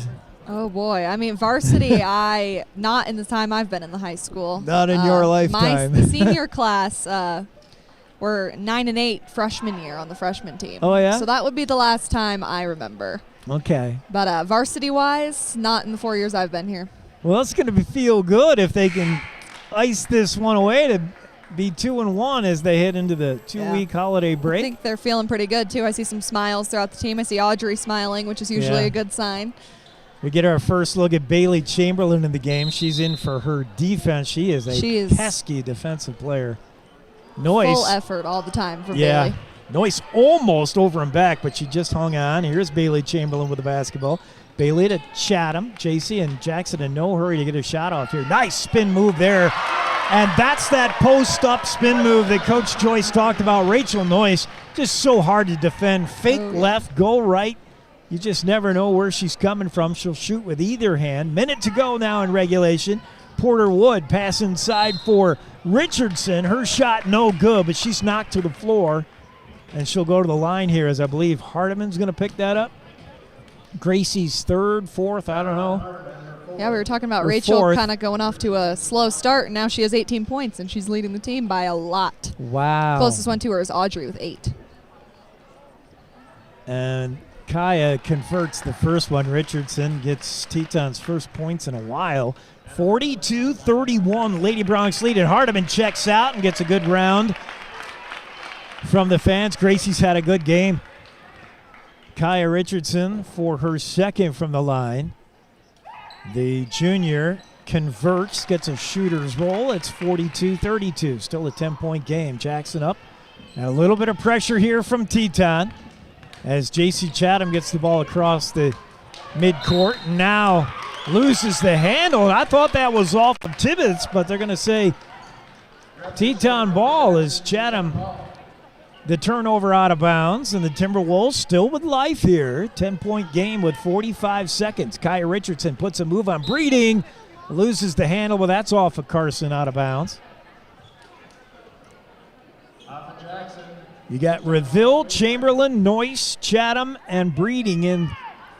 Oh, boy. I mean, varsity, not in the time I've been in the high school. Not in your lifetime. The senior class were 9-8 freshman year on the freshman team. Oh, yeah? So that would be the last time I remember. Okay. But varsity-wise, not in the 4 years I've been here. Well, it's going to feel good if they can ice this one away to be 2-1 as they head into the two-week holiday break. I think they're feeling pretty good, too. I see some smiles throughout the team. I see Audrey smiling, which is usually a good sign. We get our first look at Bailey Chamberlain in the game. She's in for her defense. She is a pesky defensive player. Noyce. Full effort all the time for Bailey. Noyce almost over and back, but she just hung on. Here's Bailey Chamberlain with the basketball. Bailey to Chatham, JC, and Jackson in no hurry to get a shot off here. Nice spin move there. And that's that post-up spin move that Coach Joyce talked about. Rachel Noyce, just so hard to defend. Fake left, go right. You just never know where she's coming from. She'll shoot with either hand. Minute to go now in regulation. Porter Wood pass inside for Richardson. Her shot no good, but she's knocked to the floor. And she'll go to the line here as I believe Hardiman's going to pick that up. Gracie's third, fourth, I don't know. Yeah, we were talking about Rachel kind of going off to a slow start, and now she has 18 points, and she's leading the team by a lot. Wow. Closest one to her is Audrey with 8. And Kaya converts the first one. Richardson gets Teton's first points in a while. 42-31, Lady Bronx lead, and Hardiman checks out and gets a good round from the fans. Gracie's had a good game. Kaya Richardson for her second from the line. The junior converts, gets a shooter's roll. It's 42-32. Still a 10-point game. Jackson up. And a little bit of pressure here from Teton as J.C. Chatham gets the ball across the midcourt. Now loses the handle. And I thought that was off of Tibbetts, but they're going to say Teton ball as Chatham. The turnover out of bounds, and the Timberwolves still with life here. 10-point game with 45 seconds. Kaya Richardson puts a move on Breeding, loses the handle, but that's off of Carson out of bounds. You got Reville, Chamberlain, Noyce, Chatham, and Breeding in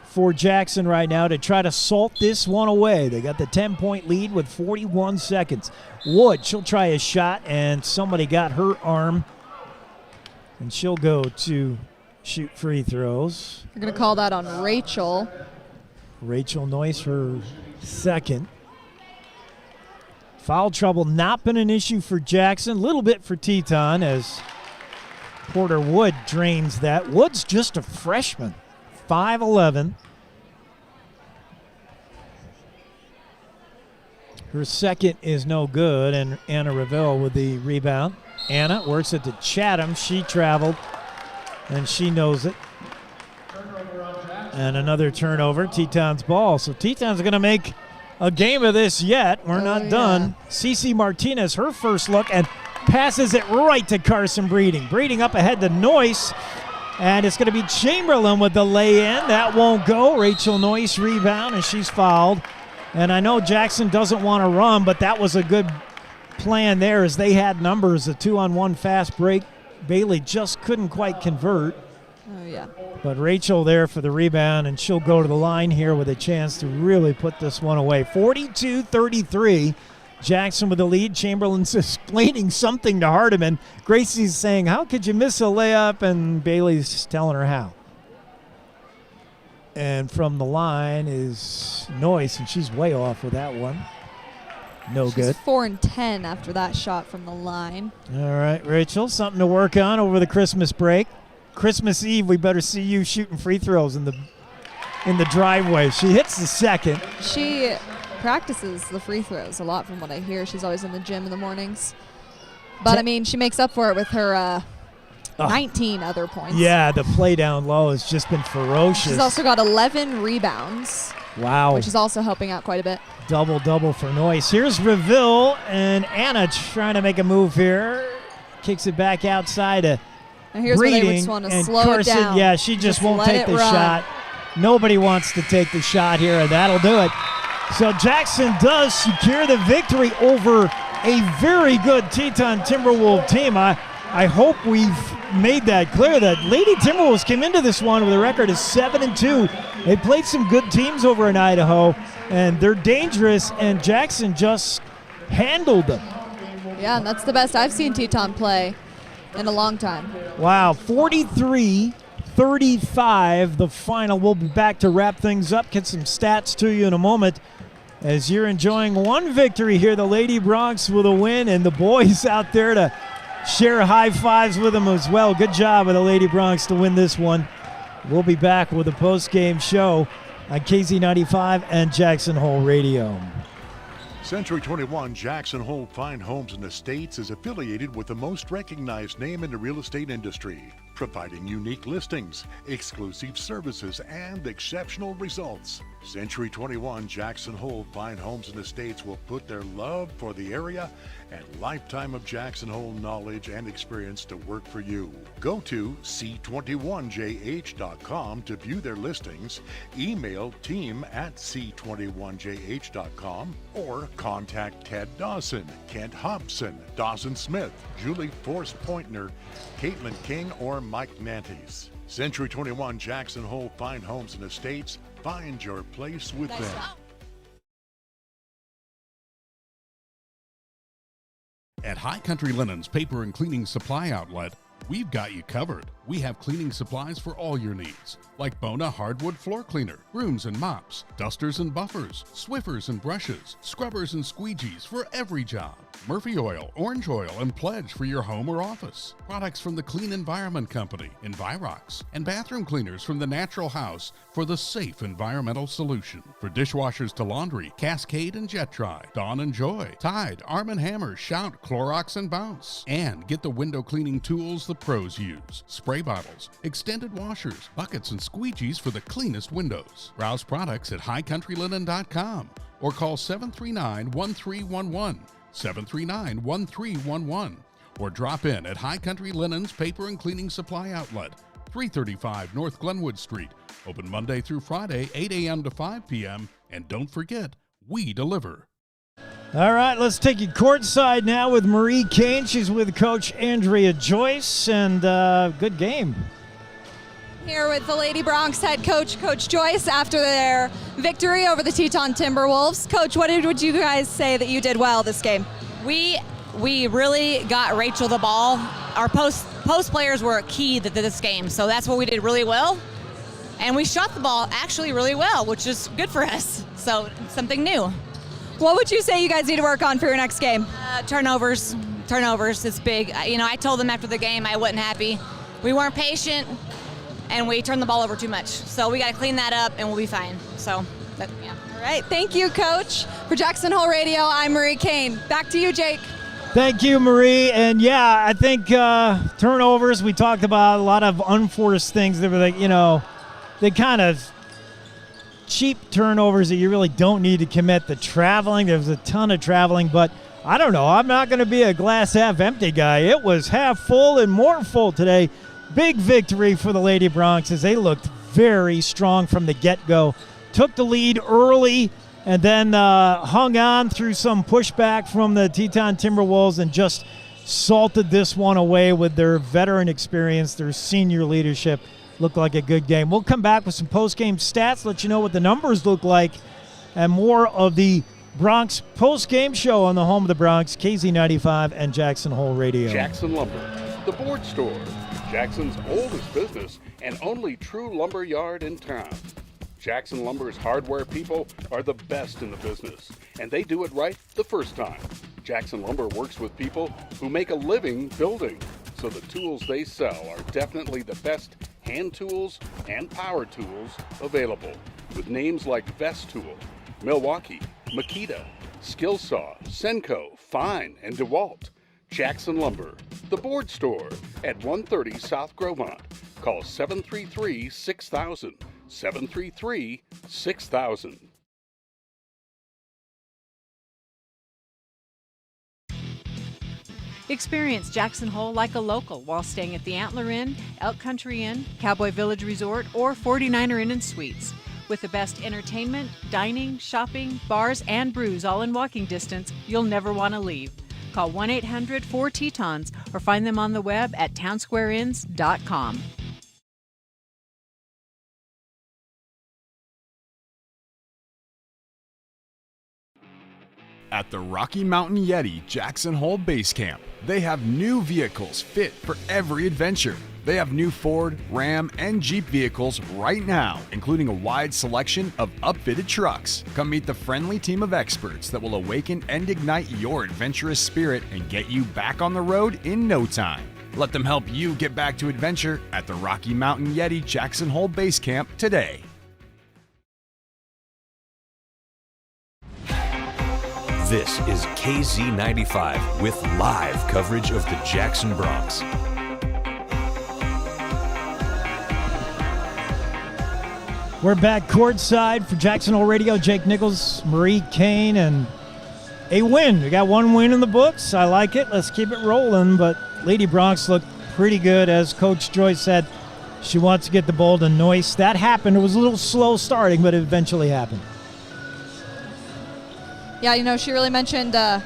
for Jackson right now to try to salt this one away. They got the 10-point lead with 41 seconds. Wood, she'll try a shot, and somebody got her arm. And she'll go to shoot free throws. They're going to call that on Rachel. Rachel Noyce, her second. Foul trouble not been an issue for Jackson. A little bit for Teton as Porter Wood drains that. Wood's just a freshman, 5'11". Her second is no good, and Anna Revelle with the rebound. Anna works it to Chatham. She traveled, and she knows it. And another turnover. Teton's ball. So Teton's going to make a game of this yet. We're not done. Cece Martinez, her first look, and passes it right to Carson Breeding. Breeding up ahead to Noyce, and it's going to be Chamberlain with the lay-in. That won't go. Rachel Noyce rebound, and she's fouled. And I know Jackson doesn't want to run, but that was a good plan there as they had numbers. A 2-on-1 fast break. Bailey just couldn't quite convert. Oh, yeah. But Rachel there for the rebound, and she'll go to the line here with a chance to really put this one away. 42-33. Jackson with the lead. Chamberlain's explaining something to Hardiman. Gracie's saying, how could you miss a layup? And Bailey's telling her how. And from the line is Noyce, and she's way off with that one. No good. 4 and 10 after that shot from the line. All right, Rachel, something to work on over the Christmas break. Christmas Eve, we better see you shooting free throws in the driveway. She hits the second. She practices the free throws a lot from what I hear. She's always in the gym in the mornings. But, I mean, she makes up for it with her 19 other points. Yeah, the play down low has just been ferocious. She's also got 11 rebounds. Wow. Which is also helping out quite a bit. Double-double for Noyce. Here's Reville, and Anna trying to make a move here. Kicks it back outside to and here's Breeding, where they just want to and slow Carson, it down. Yeah, she just won't take the run. shot. Nobody wants to take the shot here, and that'll do it. So Jackson does secure the victory over a very good Teton Timberwolves team. I hope we've made that clear that Lady Timberwolves came into this one with a record of 7-2. They played some good teams over in Idaho, and they're dangerous, and Jackson just handled them. Yeah, and that's the best I've seen Teton play in a long time. Wow, 43-35 the final. We'll be back to wrap things up, get some stats to you in a moment as you're enjoying one victory here. The Lady Bronx with a win, and the boys out there to share high fives with them as well. Good job of the Lady Bronx to win this one. We'll be back with a post-game show on KZ95 and Jackson Hole Radio. Century 21 Jackson Hole Fine Homes and Estates is affiliated with the most recognized name in the real estate industry, providing unique listings, exclusive services, and exceptional results. Century 21 Jackson Hole Fine Homes and Estates will put their love for the area and lifetime of Jackson Hole knowledge and experience to work for you. Go to c21jh.com to view their listings, email team@c21jh.com, or contact Ted Dawson, Kent Hobson, Dawson Smith, Julie Force Pointner, Caitlin King, or Mike Nantes. Century 21 Jackson Hole Fine Homes and Estates. Find your place with them. At High Country Linen's Paper and Cleaning Supply Outlet, we've got you covered. We have cleaning supplies for all your needs, like Bona Hardwood Floor Cleaner, brooms and mops, dusters and buffers, Swiffers and brushes, scrubbers and squeegees for every job, Murphy Oil, Orange Oil, and Pledge for your home or office, products from the Clean Environment Company, Envirox, and bathroom cleaners from the Natural House for the safe environmental solution. For dishwashers to laundry, Cascade and Jet Dry, Dawn and Joy, Tide, Arm & Hammer, Shout, Clorox, and Bounce. And get the window cleaning tools the pros use. Spray bottles, extended washers, buckets, and squeegees for the cleanest windows. Browse products at highcountrylinen.com or call 739-1311, 739-1311, or drop in at High Country Linen's Paper and Cleaning Supply Outlet, 335 North Glenwood Street. Open Monday through Friday, 8 a.m. to 5 p.m. And don't forget, we deliver. All right, let's take you courtside now with Marie Kane. She's with Coach Andrea Joyce, and good game. Here with the Lady Bronx head coach, Coach Joyce, after their victory over the Teton Timberwolves. Coach, what would you guys say that you did well this game? We really got Rachel the ball. Our post players were key to this game, so that's what we did really well. And we shot the ball actually really well, which is good for us. So something new. What would you say you guys need to work on for your next game? Turnovers. It's big. I told them after the game I wasn't happy. We weren't patient, and we turned the ball over too much. So we got to clean that up, and we'll be fine. So, yeah. All right. Thank you, Coach. For Jackson Hole Radio, I'm Marie Kane. Back to you, Jake. Thank you, Marie. And, yeah, I think turnovers, we talked about a lot of unforced things that were like, they kind of cheap turnovers that you really don't need to commit. The traveling, there was a ton of traveling, but I don't know. I'm not going to be a glass half empty guy. It was half full and more full today. Big victory for the Lady Bronx as they looked very strong from the get-go. Took the lead early and then hung on through some pushback from the Teton Timberwolves and just salted this one away with their veteran experience, their senior leadership. Looked like a good game. We'll come back with some post-game stats, let you know what the numbers look like, and more of the Bronx post-game show on the home of the Bronx, KZ95 and Jackson Hole Radio. Jackson Lumber, the board store, Jackson's oldest business and only true lumber yard in town. Jackson Lumber's hardware people are the best in the business, and they do it right the first time. Jackson Lumber works with people who make a living building, so the tools they sell are definitely the best hand tools and power tools available, with names like Vest Tool, Milwaukee, Makita, Skillsaw, Senco, Fine, and DeWalt. Jackson Lumber, the board store at 130 South Grovemont. Call 733-6000, 733-6000. Experience Jackson Hole like a local while staying at the Antler Inn, Elk Country Inn, Cowboy Village Resort, or 49er Inn and Suites. With the best entertainment, dining, shopping, bars, and brews all in walking distance, you'll never want to leave. Call 1-800-4-TETONS or find them on the web at townsquareinns.com. At the Rocky Mountain Yeti Jackson Hole Base Camp, they have new vehicles fit for every adventure. They have new Ford, Ram, and Jeep vehicles right now, including a wide selection of upfitted trucks. Come meet the friendly team of experts that will awaken and ignite your adventurous spirit and get you back on the road in no time. Let them help you get back to adventure at the Rocky Mountain Yeti Jackson Hole Base Camp today. This is KZ95 with live coverage of the Jackson Bronx. We're back courtside for Jackson Hole Radio. Jake Nichols, Marie Kane, and a win. We got one win in the books. I like it. Let's keep it rolling. But Lady Bronx looked pretty good. As Coach Joyce said, she wants to get the ball to Noyce. That happened. It was a little slow starting, but it eventually happened. Yeah, you know, she really mentioned the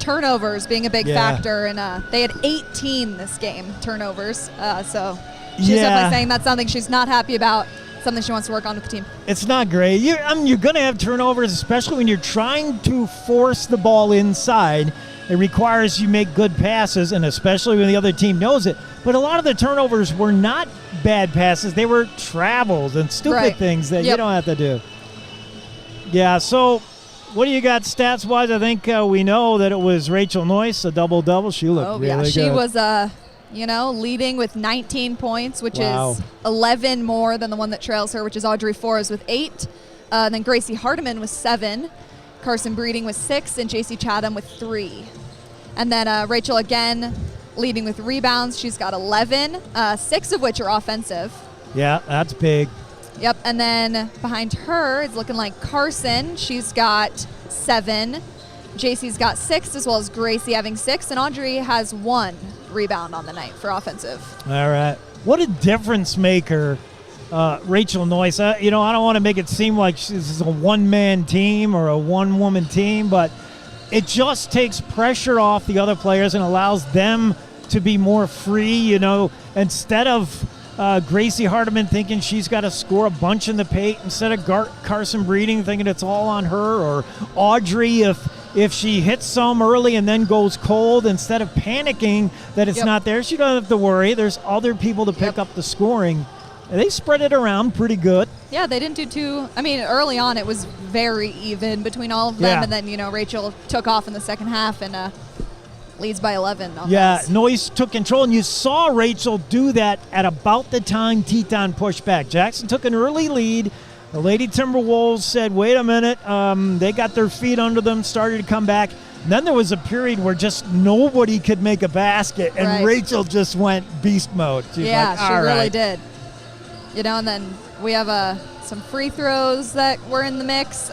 turnovers being a big factor, and they had 18 this game, turnovers. So she's definitely saying that's something she's not happy about, something she wants to work on with the team. It's not great. You're going to have turnovers, especially when you're trying to force the ball inside. It requires you make good passes, and especially when the other team knows it. But a lot of the turnovers were not bad passes. They were travels and stupid things that you don't have to do. Yeah, so what do you got stats-wise? I think we know that it was Rachel Noyce, a double-double. She looked really good. She was, leading with 19 points, which is 11 more than the one that trails her, which is Audrey Forrest with 8. Then Gracie Hardiman with 7. Carson Breeding with 6, and JC Chatham with 3. And then Rachel again leading with rebounds. She's got 11, 6 of which are offensive. Yeah, that's big. Yep, and then behind her, it's looking like Carson. She's got 7. JC's got 6, as well as Gracie having 6, and Audrey has 1 rebound on the night for offensive. All right. What a difference maker, Rachel Noyce. I don't want to make it seem like this is a one-man team or a one-woman team, but it just takes pressure off the other players and allows them to be more free, instead of Gracie Hardiman thinking she's got to score a bunch in the paint, instead of Carson Breeding thinking it's all on her, or Audrey if she hits some early and then goes cold, instead of panicking that it's not there, she doesn't have to worry. There's other people to pick up the scoring. They spread it around pretty good. Yeah, they didn't do too. Early on it was very even between all of them, and then Rachel took off in the second half and leads by 11. Noyce took control, and you saw Rachel do that at about the time Teton pushed back. Jackson took an early lead. The Lady Timberwolves said, wait a minute. They got their feet under them, started to come back. And then there was a period where just nobody could make a basket, and Rachel just went beast mode. She's she really did. And then we have some free throws that were in the mix.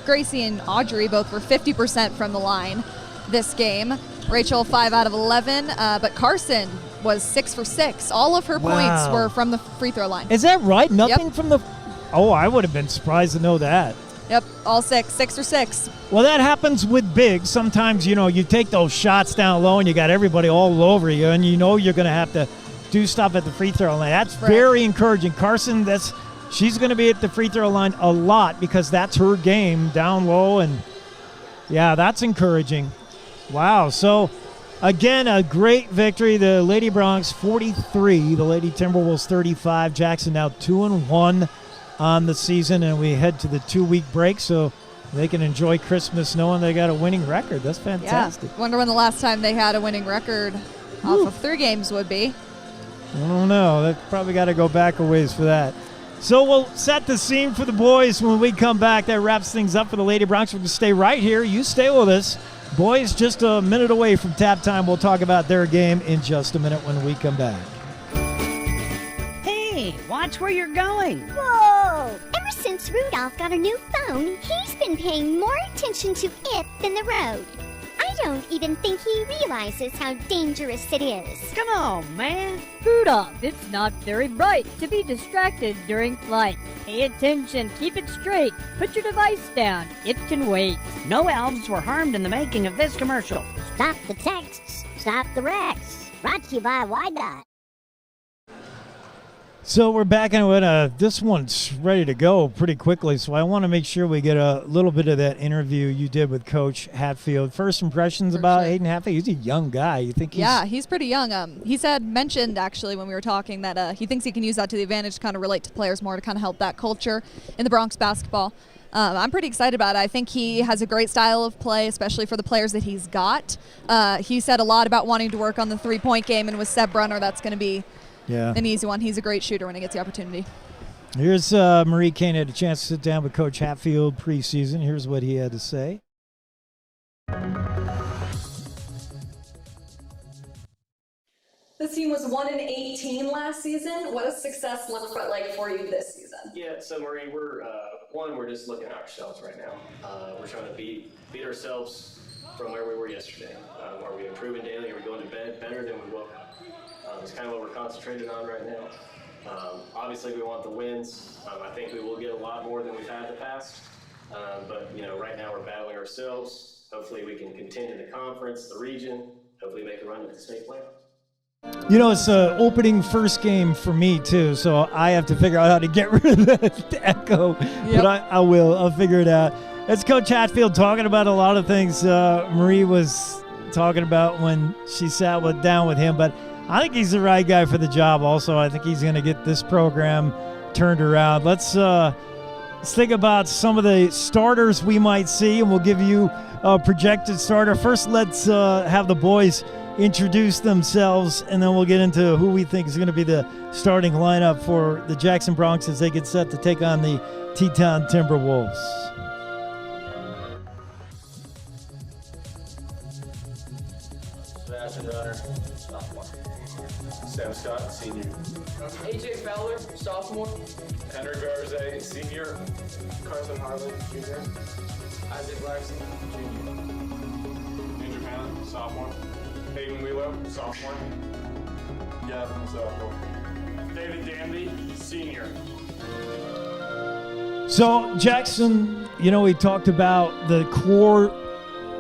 Gracie and Audrey both were 50% from the line this game. Rachel 5 out of 11, but Carson was 6 for 6. All of her points were from the free throw line. Is that right? Nothing from the... Oh, I would have been surprised to know that. Yep, all 6 or 6. Well, that happens with bigs. Sometimes, you take those shots down low and you got everybody all over you, and you're going to have to do stuff at the free throw line. That's very encouraging. Carson, she's going to be at the free throw line a lot because that's her game, down low, and yeah, that's encouraging. Wow. So, again, a great victory. The Lady Bronx 43, the Lady Timberwolves 35. Jackson now 2-1 on the season, and we head to the 2-week break so they can enjoy Christmas knowing they got a winning record. That's fantastic. Yeah. Wonder when the last time they had a winning record off of 3 games would be. I don't know. They probably got to go back a ways for that. So we'll set the scene for the boys when we come back. That wraps things up for the Lady Bronx. We're going to stay right here. You stay with us. Boys, just a minute away from tap time. We'll talk about their game in just a minute when we come back. Hey, watch where you're going. Whoa! Ever since Rudolph got a new phone, he's been paying more attention to it than the road. I don't even think he realizes how dangerous it is. Come on, man. Rudolph, it's not very bright to be distracted during flight. Pay attention, keep it straight. Put your device down. It can wait. No elves were harmed in the making of this commercial. Stop the texts, stop the wrecks. Brought to you by YDOT. So we're back and this one's ready to go pretty quickly, so I want to make sure we get a little bit of that interview you did with Coach Hatfield. First impressions about Hayden Hatfield. He's a young guy. You think he's pretty young. He mentioned actually when we were talking that he thinks he can use that to the advantage to kind of relate to players more, to kind of help that culture in the Bronx basketball. I'm pretty excited about it. I think he has a great style of play, especially for the players that he's got. He said a lot about wanting to work on the three-point game, and with Seb Brunner, that's going to be an easy one. He's a great shooter when he gets the opportunity. Here's Marie Kane had a chance to sit down with Coach Hatfield preseason. Here's what he had to say. This team was 1-18 last season. What does success look like for you this season? Yeah, so Marie, we're just looking at ourselves right now. We're trying to beat ourselves from where we were yesterday. Are we improving daily? Are we going to bed better than we woke up? It's kind of what we're concentrating on right now. Obviously, we want the wins. I think we will get a lot more than we've had in the past. But right now we're battling ourselves. Hopefully, we can contend in the conference, the region. Hopefully, make a run at the state playoffs. It's the opening first game for me, too, so I have to figure out how to get rid of that echo. Yep. But I will. I'll figure it out. It's Coach Hatfield talking about a lot of things Marie was talking about when she sat down with him, but I think he's the right guy for the job also. I think he's going to get this program turned around. Let's think about some of the starters we might see, and we'll give you a projected starter. First, let's have the boys introduce themselves, and then we'll get into who we think is going to be the starting lineup for the Jackson Bronx as they get set to take on the Teton Timberwolves. Sebastian Runner, sophomore. Sam Scott, senior. AJ Fowler, sophomore. Henry Garza, senior. Carson Harley, junior. Isaac Blackson, junior. Andrew Hanna, sophomore. Hayden Wheeler, sophomore. Gavin, sophomore. David Danby, senior. So, Jackson, we talked about the core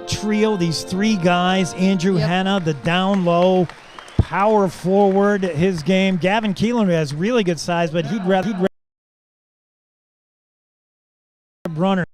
trio, these 3 guys. Andrew Hanna, the down low power forward, his game. Gavin Keelan has really good size, but he'd rather Runner